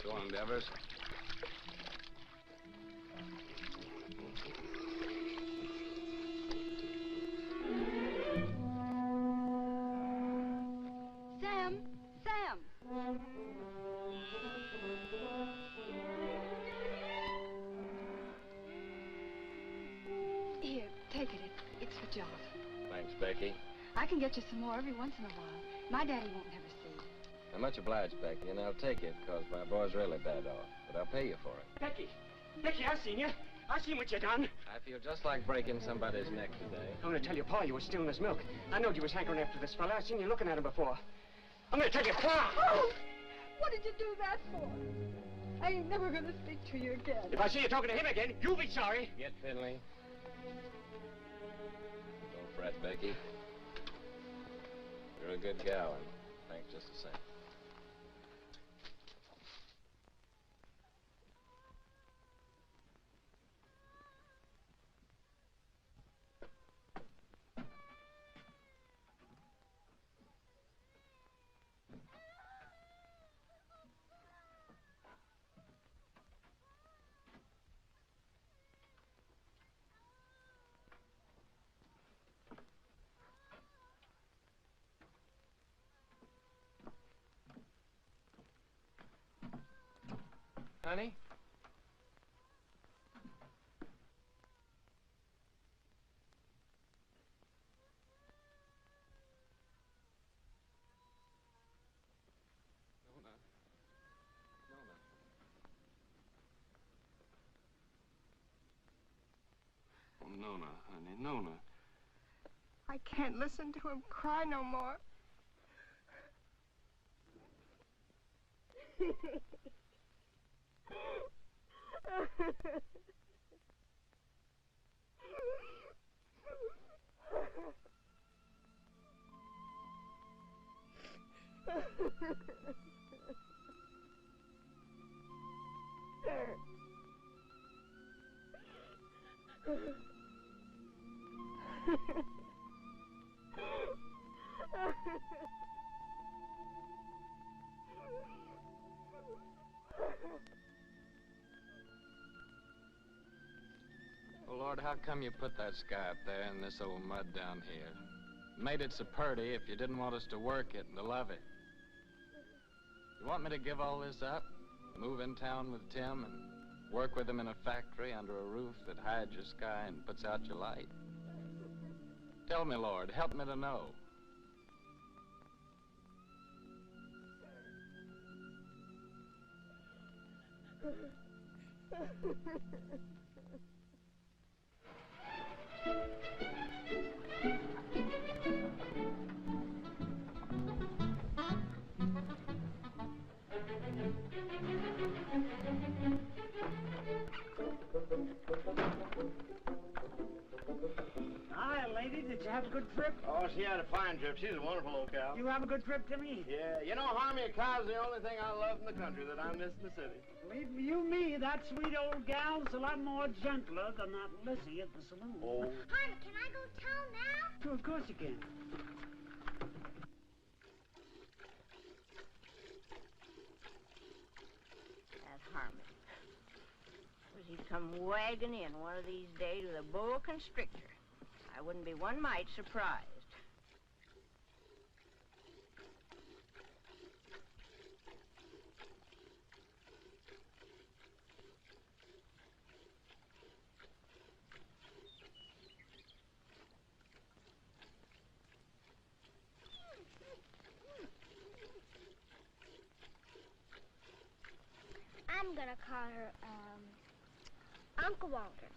So long, Devers. Sam! Here, take it. It's for Joff. Thanks, Becky. I can get you some more every once in a while. My daddy won't have a seed. I'm much obliged, Becky, and I'll take it, because my boy's really bad off. But I'll pay you for it. Becky! Becky, I seen you. I seen what you done. I feel just like breaking somebody's neck today. I'm gonna tell you, Pa, you was stealing his milk. I knowed you was hankering after this fella. I seen you looking at him before. I'm gonna tell you, Pa! Oh! What did you do that for? I ain't never gonna speak to you again. If I see you talking to him again, you'll be sorry. Get Finley. Don't fret, Becky. You're a good gal, and thanks just the same. Honey? Oh, Nona, honey, Nona. I can't listen to him cry no more. Lord, how come you put that sky up there and this old mud down here? Made it so purty if you didn't want us to work it and to love it. You want me to give all this up? Move in town with Tim and work with him in a factory under a roof that hides your sky and puts out your light? Tell me, Lord, help me to know. Hi, lady. Did you have a good trip? Oh, she had a fine trip. She's a wonderful old cow. You have a good trip, Timmy? Yeah, you know, Harmy, a cow's the only thing I love in the country that I miss in the city. Believe you me, that sweet old gal's a lot more gentler than that Lizzie at the saloon. Oh. Harmy, can I go to town now? Sure, of course you can. That Harmy. Suppose he'd come wagging in one of these days with a boa constrictor. I wouldn't be one mite surprised. I'm gonna call her, Uncle Walter.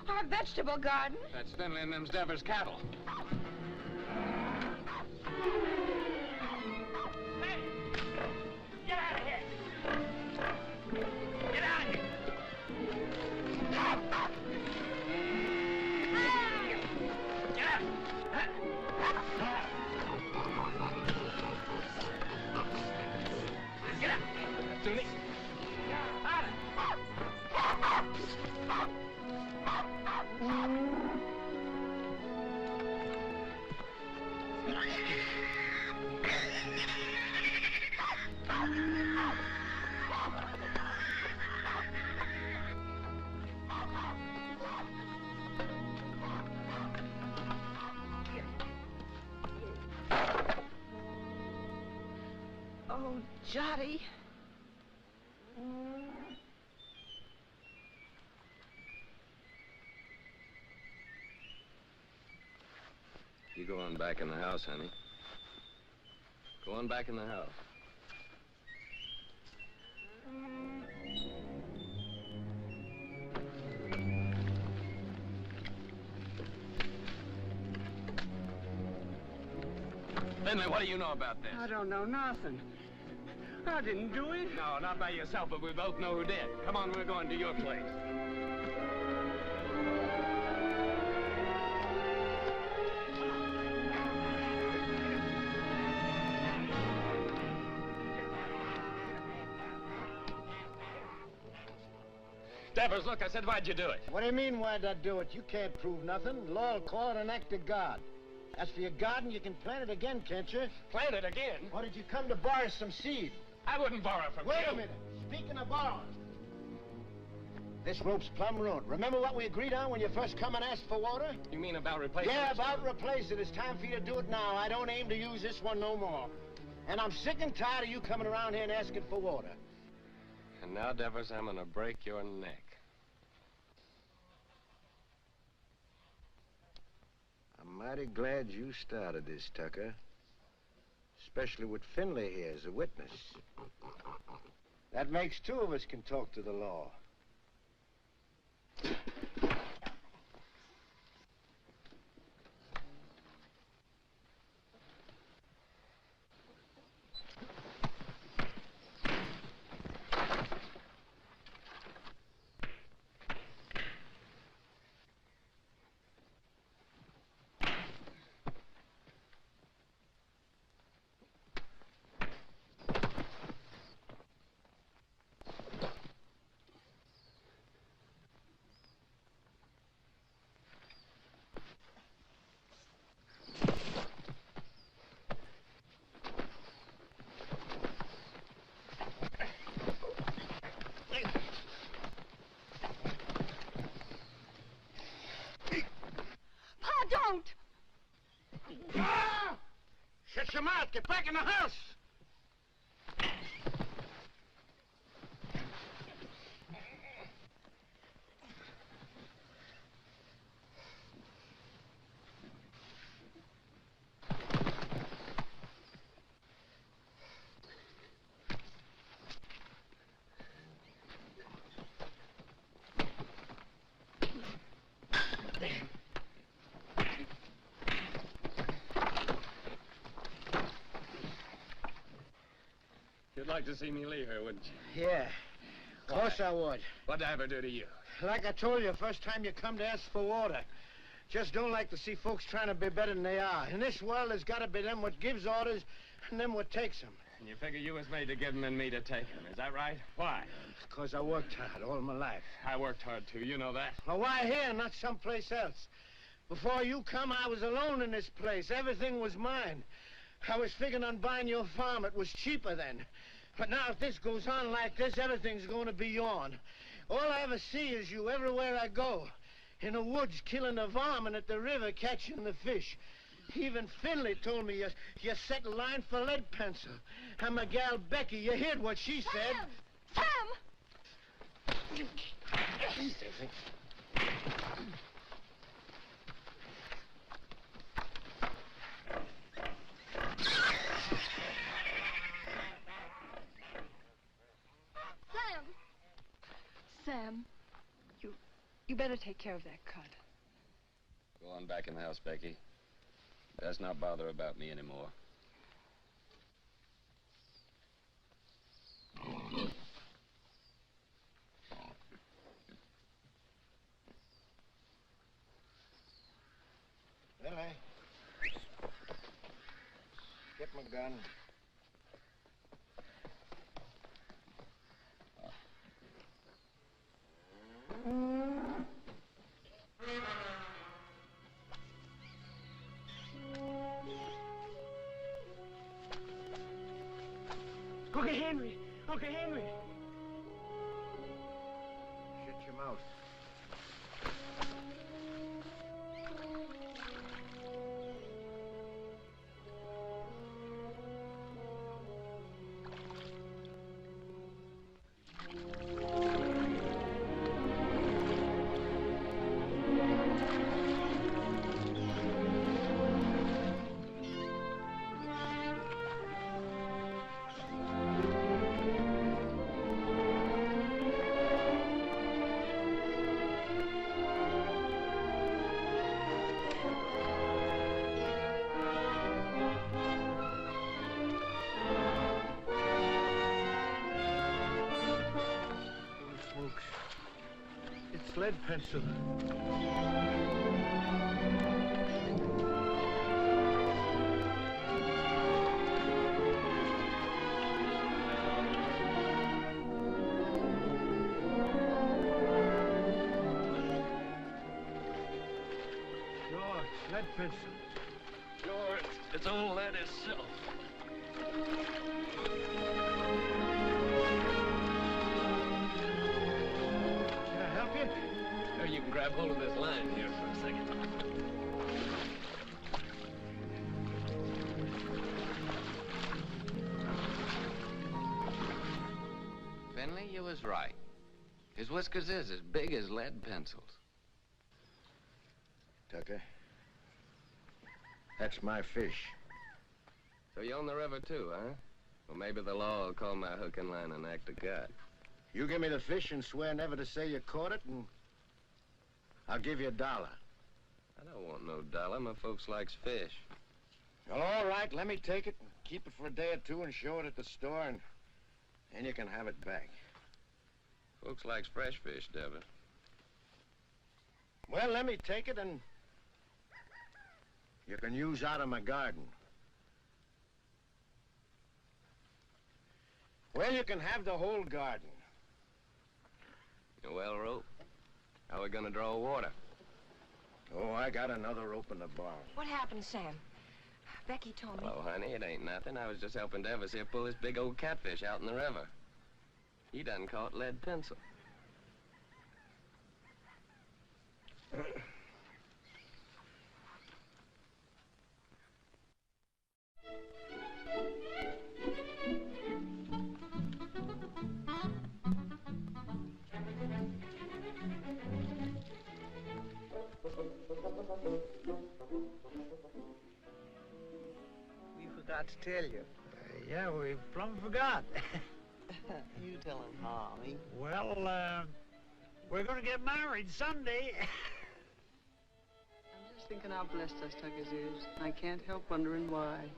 Our vegetable garden? That's Finley and them Devers cattle. Get out of here! Get out of here! Get out! Get out! Finley! Out of Oh, Jotty. You go on back in the house, honey. Go on back in the house. Finley, what do you know about this? I don't know nothing. I didn't do it. No, not by yourself, but we both know who did. Come on, we're going to your place. Devers, look, I said, why'd you do it? What do you mean, why'd I do it? You can't prove nothing. Law will call it an act of God. As for your garden, you can plant it again, can't you? Plant it again? Or did you come to borrow some seed? I wouldn't borrow from you. Wait a minute. Speaking of borrowing, this rope's plumb ruined. Remember what we agreed on when you first come and asked for water? You mean about replacing Yeah, it? about replace it. It's time for you to do it now. I don't aim to use this one no more. And I'm sick and tired of you coming around here and asking for water. And now, Devers, I'm gonna break your neck. I'm mighty glad you started this, Tucker. Especially with Finley here as a witness. That makes two of us can talk to the law. Don't! Ah! Shut your mouth. Get back in the house. You'd like to see me leave her, wouldn't you? Yeah. Of course I would. What'd I ever do to you? Like I told you, first time you come to ask for water. Just don't like to see folks trying to be better than they are. In this world, there's got to be them what gives orders and them what takes them. And you figure you was made to give them and me to take them. Is that right? Why? Because I worked hard all my life. I worked hard, too. You know that. Well, why here, not someplace else? Before you come, I was alone in this place. Everything was mine. I was figuring on buying your farm. It was cheaper then. But now if this goes on like this, everything's going to be yourn. All I ever see is you everywhere I go. In the woods killing the varmint, at the river catching the fish. Even Finley told me you set a line for lead pencil. And my gal Becky, you heard what she said. Sam! Sam, you better take care of that cut. Go on back in the house, Becky. Let's not bother about me anymore. Billy. Get my gun. Uncle Henry! Uncle Henry! Shut your mouth. It's lead pencil. Sure, it's lead pencil. Sure, it's old lead itself. hold of this line here for a second. Finley, you was right. His whiskers is as big as lead pencils. Tucker, that's my fish. So you own the river too, huh? Well, maybe the law will call my hook and line an act of God. You give me the fish and swear never to say you caught it, and I'll give you $1. I don't want no dollar. My folks likes fish. Well, all right, let me take it and keep it for a day or two and show it at the store, and then you can have it back. Folks likes fresh fish, Devitt. Well, let me take it, and you can use out of my garden. Well, you can have the whole garden. Well, rope. How are we gonna draw water? Oh, I got another rope in the barn. What happened, Sam? Becky told me. Oh, honey, it ain't nothing. I was just helping Devis here pull this big old catfish out in the river. He done caught lead pencil. We forgot to tell you. Yeah, we plumb forgot. You tell him, Harvey. Well, we're gonna get married Sunday. I'm just thinking how blessed us Tuckers is. I can't help wondering why.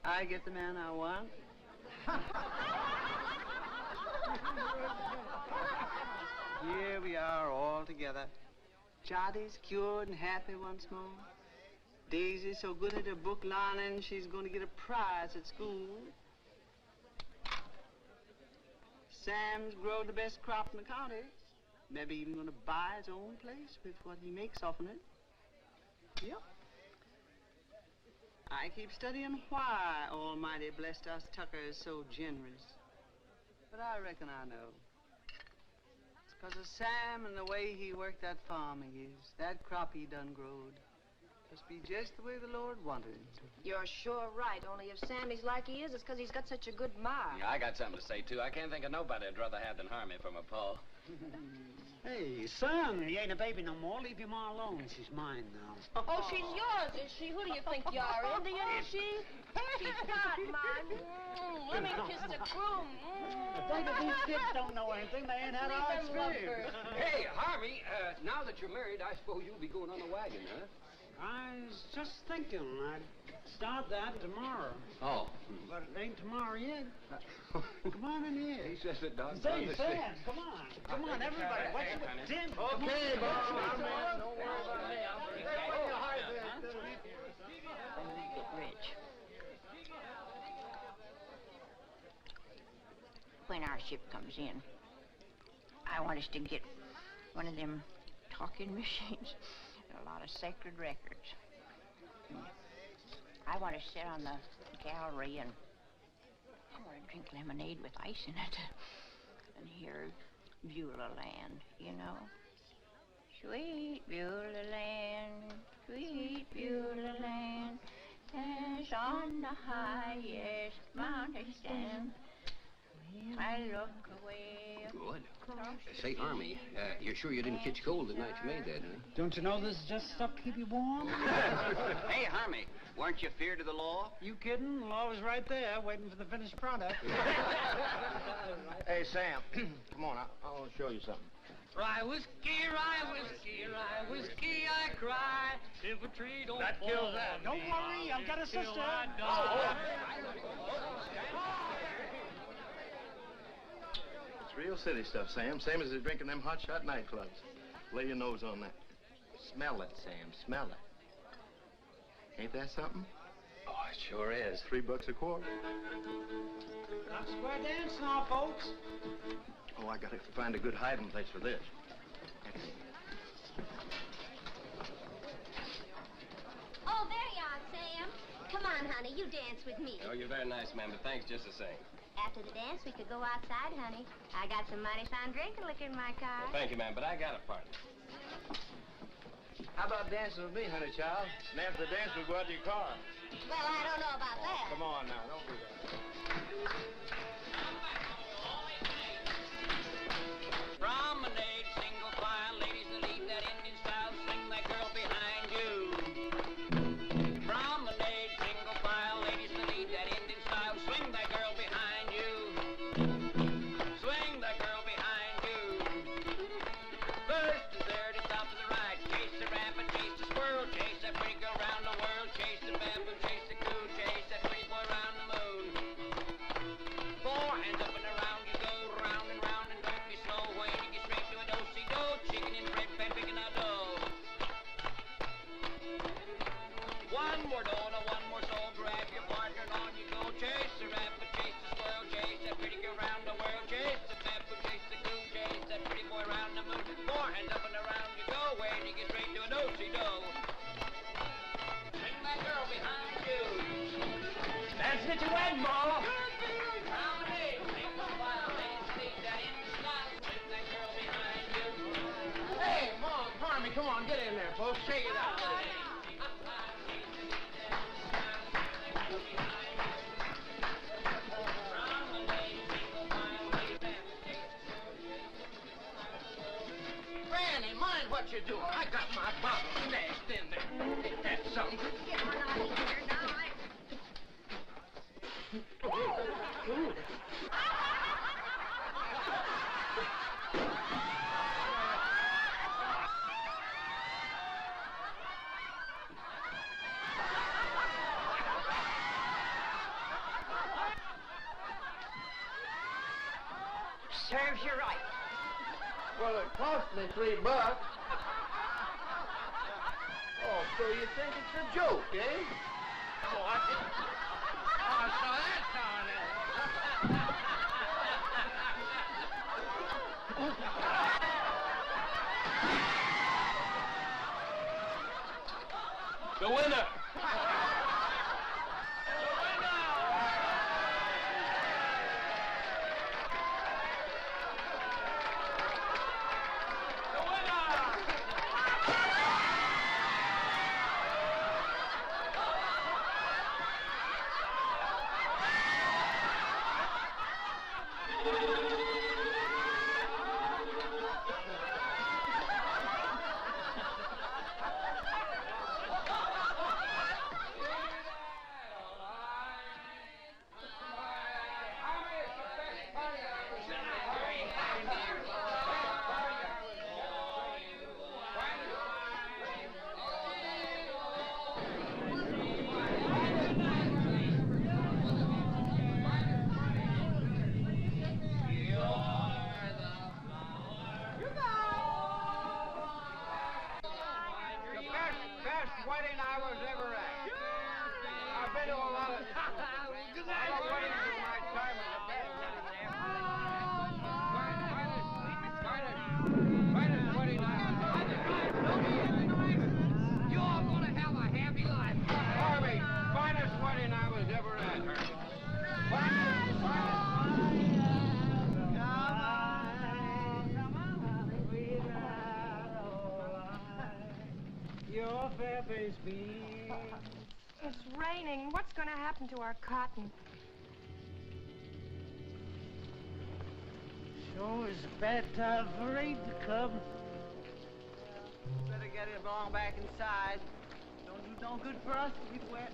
I get the man I want. Here we are all together. Jotty's cured and happy once more. Daisy's so good at her book learning, she's going to get a prize at school. Sam's grown the best crop in the county. Maybe even going to buy his own place with what he makes off of it. Yep. I keep studying why Almighty blessed us Tuckers so generous. But I reckon I know. It's 'cause of Sam and the way he worked that farm of his. That crop he done growed. Must be just the way the Lord wanted it. You're sure right, only if Sammy's like he is, it's 'cause he's got such a good mind. Yeah, I got something to say, too. I can't think of nobody I'd rather have than Harmony for my pa. Hey, son, he ain't a baby no more. Leave your ma alone. She's mine now. Oh, she's yours, is she? Who do you think you are, Indian, is she? She's not mine. Let me kiss the groom. David, these kids don't know anything. They ain't had our Leave them experience. Hey, Harvey, now that you're married, I suppose you'll be going on a wagon, huh? I was just thinking I'd start that tomorrow. Oh. But it ain't tomorrow yet. Come on in here. He says it does. Say, Sam, come on. Come on, everybody. What's it? Tim, Okay, Bob. Don't worry about me. When we get rich. When our ship comes in, I want us to get one of them talking machines and a lot of sacred records. I want to sit on the gallery and I want to drink lemonade with ice in it and hear Beulah Land, you know. Sweet Beulah Land, sweet Beulah Land, as on the highest mountain stand. I look away. Good. Say, Harmey, you're sure you didn't catch cold the night you made that, huh? Don't you know this is just stuff to keep you warm? Hey, Harmey, weren't you feared of the law? You kidding? The law was right there, waiting for the finished product. Hey, Sam, come on. I want to show you something. Rye whiskey, I cry. If a tree don't That kills that. Don't worry, I've got a sister. It's real city stuff, Sam. Same as they're drinking them hot shot nightclubs. Lay your nose on that. Smell it, Sam. Smell it. Ain't that something? Oh, it sure is. $3 a quart. Not square dance now, folks. Oh, I gotta find a good hiding place for this. Oh, there you are, Sam. Come on, honey, you dance with me. Oh, you're very nice, ma'am, but thanks just the same. After the dance, we could go outside, honey. I got some mighty fine drinking liquor in my car. Well, thank you, ma'am, but I got a partner. How about dancing with me, honey child? And after the dance, we'll go out to your car. Well, I don't know about that. Come on now, don't do that. Promenade, single file, ladies that lead that Indian style, swing that girl behind you. Promenade, single file, ladies that lead that Indian style, swing that girl behind you. Swing that girl behind you. First to third, it's off to the right. Chase the rabbit, chase the squirrel, chase that pretty girl round the world, chase the baboon, chase the coon, chase that pretty boy round the moon. 4 hands up and around you go, round and round, and don't be slow. When you get straight to a do-si-do, chicken and bread, pan, picking out dough. One more dough to one more soul, grab your partner and on you go. Chase the rabbit, chase the squirrel, chase that pretty girl round the world, chase the baboon, chase the coon, chase that pretty boy round the moon. 4 hands up and around you go, when you get straight to a do-si-do. Bring that girl behind you. That's it, you wedding ball. Promenade, single file, ladies lead that Indian style, swing that girl behind you. Hey, Mom, Harmony, come on, get in there, folks. Shake it out. Granny, mind what you're doing. I got my bottle stashed in there. Ain't that something? Get on out of here now. Serves you right. Well, it cost me $3. Oh, so you think it's a joke, eh? Oh, so that's how it is. The winner. Wedding I was ever at. I've been to a lot of weddings in my time as a band. Finest wedding I was. You're all gonna have a happy life. Harvey, finest wedding I was ever at. Your fair face beams. It's raining. What's going to happen to our cotton? Sure is a bad time for rain to come. Better get it along back inside. Don't do no good for us to get wet.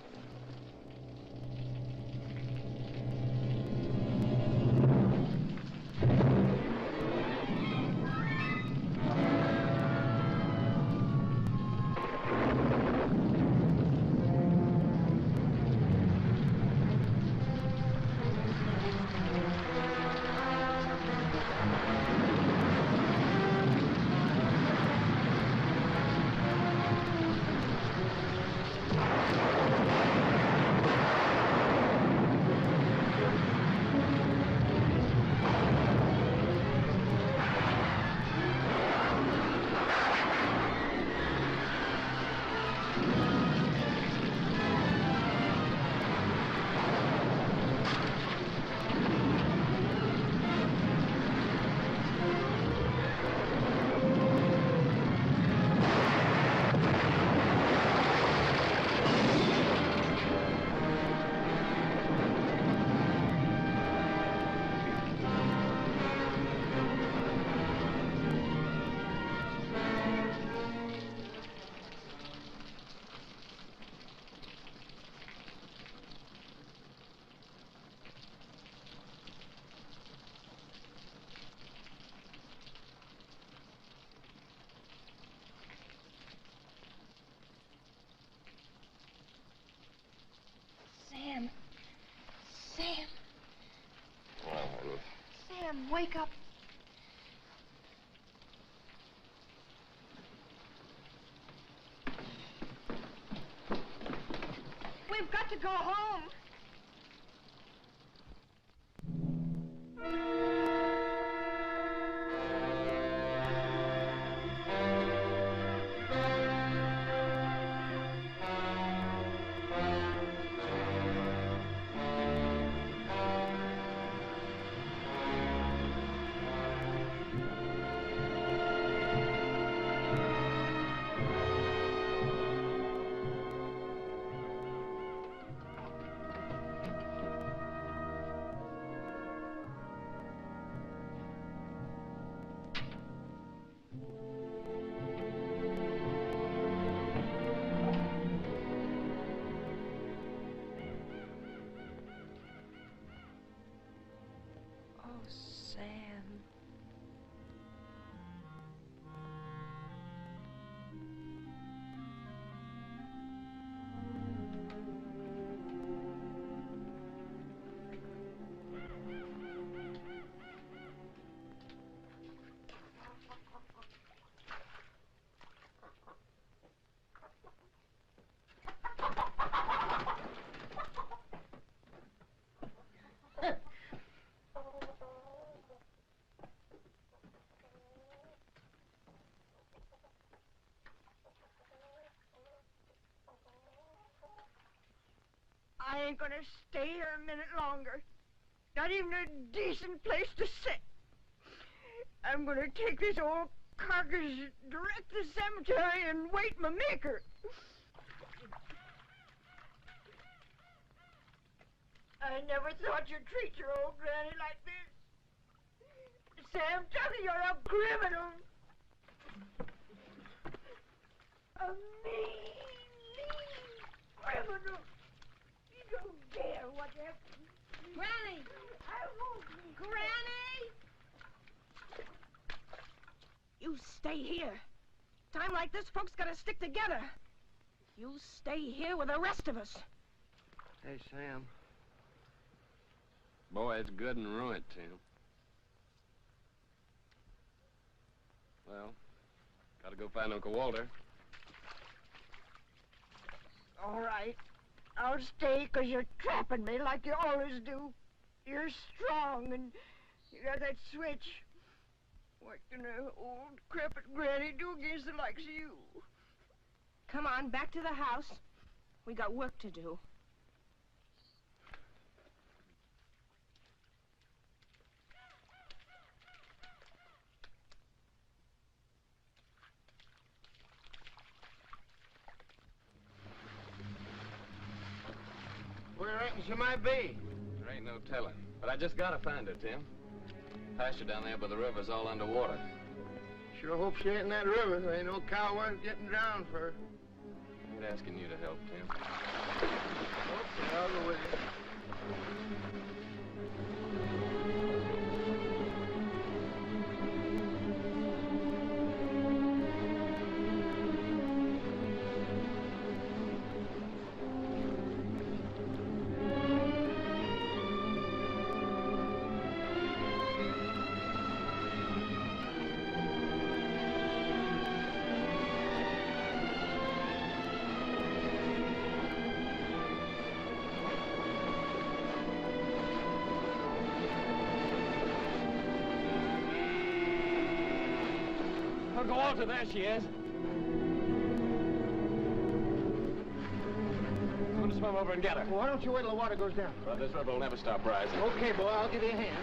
wake up. We've got to go home. Sam. I ain't gonna stay here a minute longer. Not even a decent place to sit. I'm gonna take this old carcass direct to the cemetery and wait my maker. I never thought you'd treat your old granny like this. Sam Tucker, you're a criminal. A mean criminal. You don't dare what you have. Granny! I won't. Granny! You stay here. Time like this, folks gotta stick together. You stay here with the rest of us. Hey, Sam. Boy, it's good and ruined, Tim. Well, gotta go find Uncle Walter. All right. I'll stay 'cause you're trapping me like you always do. You're strong and you got that switch. What can an old crepit granny do against the likes of you? Come on, back to the house. We got work to do. Where reckon she might be? There ain't no telling. But I just gotta find her, Tim. Pasture down there by the river's all underwater. Sure hope she ain't in that river. There ain't no cowboy getting drowned for her. I ain't asking you to help, Tim. Okay, I'll go with you. Uncle Walter, there she is. I'm going to swim over and get her. Well, why don't you wait till the water goes down? Well, this river will never stop rising. Okay, boy, I'll give you a hand.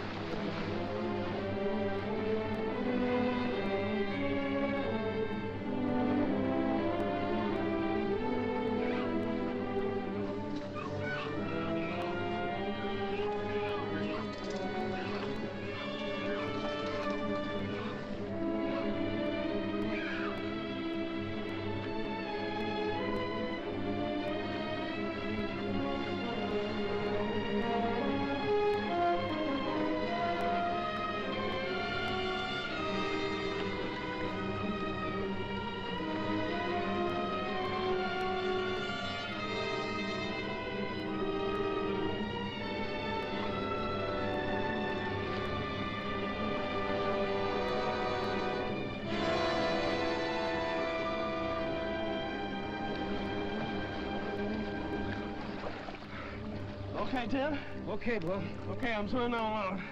Okay, Tim? Okay, boy. Okay, I'm swimming on.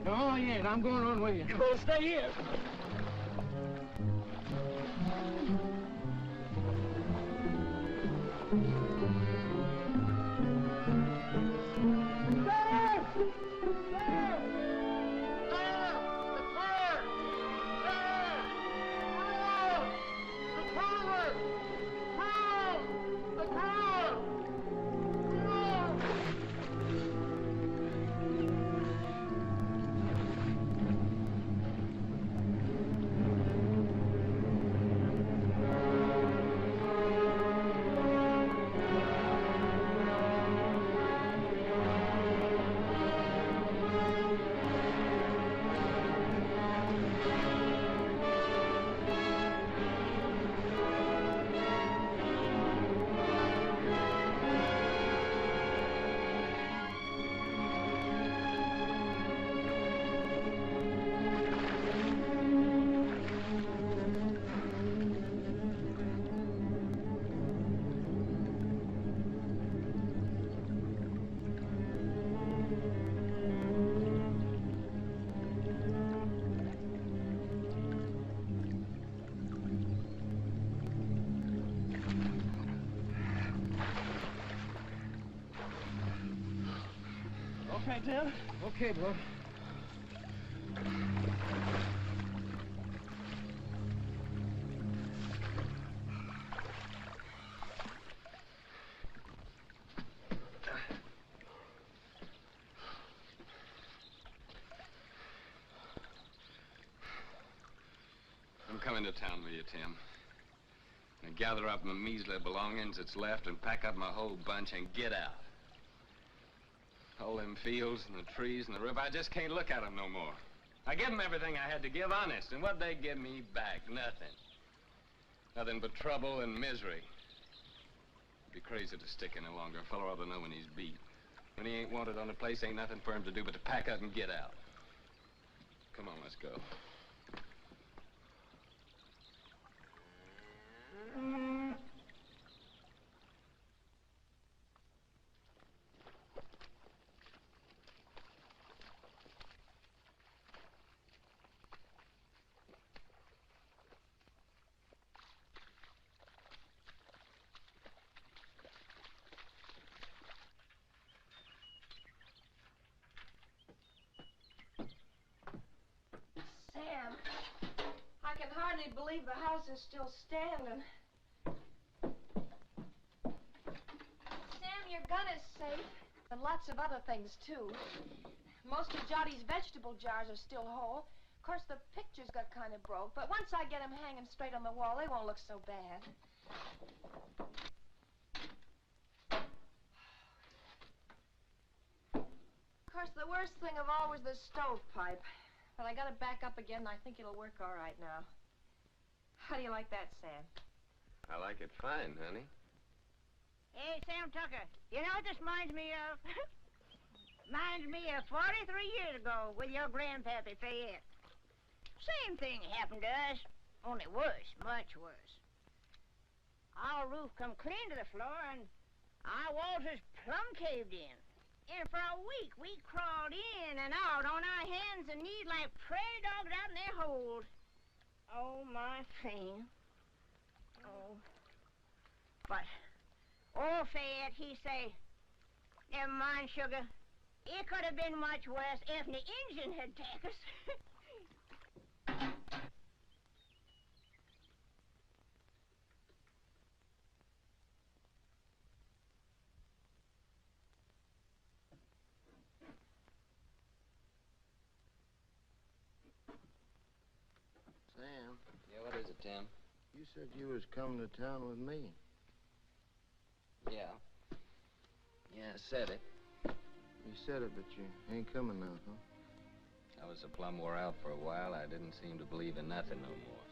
Oh, yeah, I'm going on with you. You gonna stay here? Okay, Tim? Okay, boy. I'm coming to town with you, Tim. And gather up my measly belongings that's left and pack up my whole bunch and get out. All them fields and the trees and the river, I just can't look at them no more. I give them everything I had to give, honest, and what'd they give me back? Nothing. Nothing but trouble and misery. It'd be crazy to stick any longer. A fellow ought to know when he's beat. When he ain't wanted on the place, ain't nothing for him to do but to pack up and get out. Come on, let's go. Sam, I can hardly believe the house is still standing. Sam, your gun is safe, and lots of other things, too. Most of Jotty's vegetable jars are still whole. Of course, the pictures got kind of broke, but once I get them hanging straight on the wall, they won't look so bad. Of course, the worst thing of all was the stovepipe. But I got it back up again, and I think it'll work all right now. How do you like that, Sam? I like it fine, honey. Hey, Sam Tucker, you know what this reminds me of? Reminds me of 43 years ago with your grandpappy Fayette. Same thing happened to us, only worse, much worse. Our roof come clean to the floor, and our walls is plumb caved in. And for a week, we crawled in and out on our hands and knees like prairie dogs out in their holes. Oh, my thing. Oh. But old Fayette, he say, never mind, sugar. It could have been much worse if the engine had taken us. Sam. Yeah, what is it, Tim? You said you was coming to town with me. Yeah. Yeah, I said it. You said it, but you ain't coming now, huh? I was so plumb wore out for a while, I didn't seem to believe in nothing no more.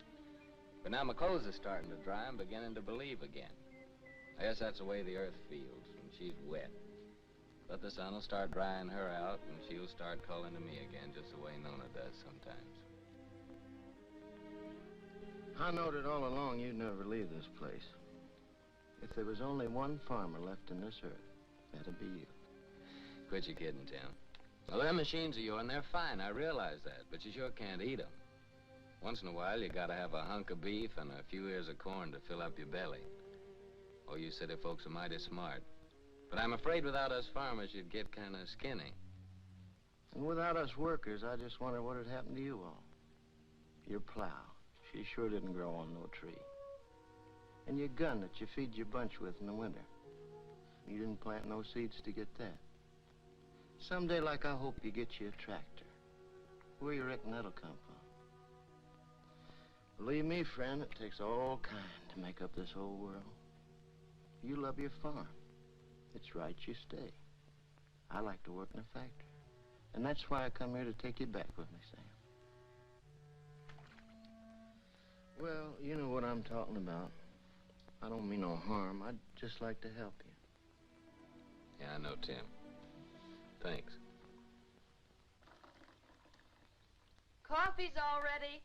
But now my clothes are starting to dry, I'm beginning to believe again. I guess that's the way the earth feels when she's wet. But the sun will start drying her out, and she'll start calling to me again, just the way Nona does sometimes. I knowed it all along you'd never leave this place. If there was only one farmer left in this earth, that'd be you. Quit your kidding, Tim. Well, them machines of yours, they're fine, I realize that, but you sure can't eat them. Once in a while, you gotta have a hunk of beef and a few ears of corn to fill up your belly. Oh, you city folks are mighty smart. But I'm afraid without us farmers, you'd get kind of skinny. And without us workers, I just wonder what had happened to you all. Your plow, she sure didn't grow on no tree. And your gun that you feed your bunch with in the winter. You didn't plant no seeds to get that. Someday, like, I hope you get you a tractor. Where you reckon that'll come from? Believe me, friend, it takes all kind to make up this whole world. You love your farm. It's right you stay. I like to work in a factory. And that's why I come here to take you back with me, Sam. Well, you know what I'm talking about. I don't mean no harm. I'd just like to help you. Yeah, I know, Tim. Thanks. Coffee's all ready.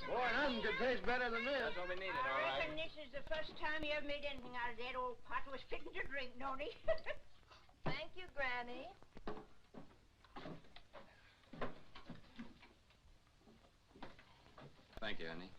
Boy, nothing could taste better than this. That's what we needed, all I right. reckon this is the first time he ever made anything out of that old pot was fitting to drink, don't he? Thank you, Granny. Thank you, honey.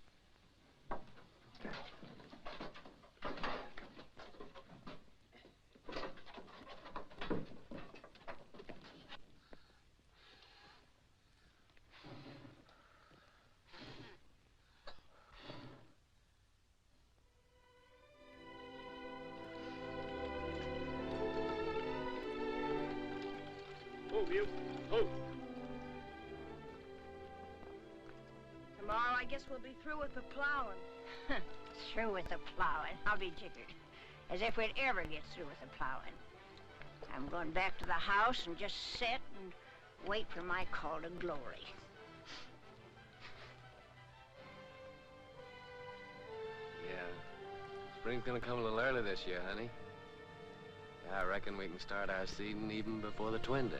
Move, you. Move. Tomorrow, I guess we'll be through with the plowing. Through with the plowing. I'll be jiggered. As if we'd ever get through with the plowing. I'm going back to the house and just sit and wait for my call to glory. Yeah. Spring's gonna come a little early this year, honey. I reckon we can start our seeding even before the twin days.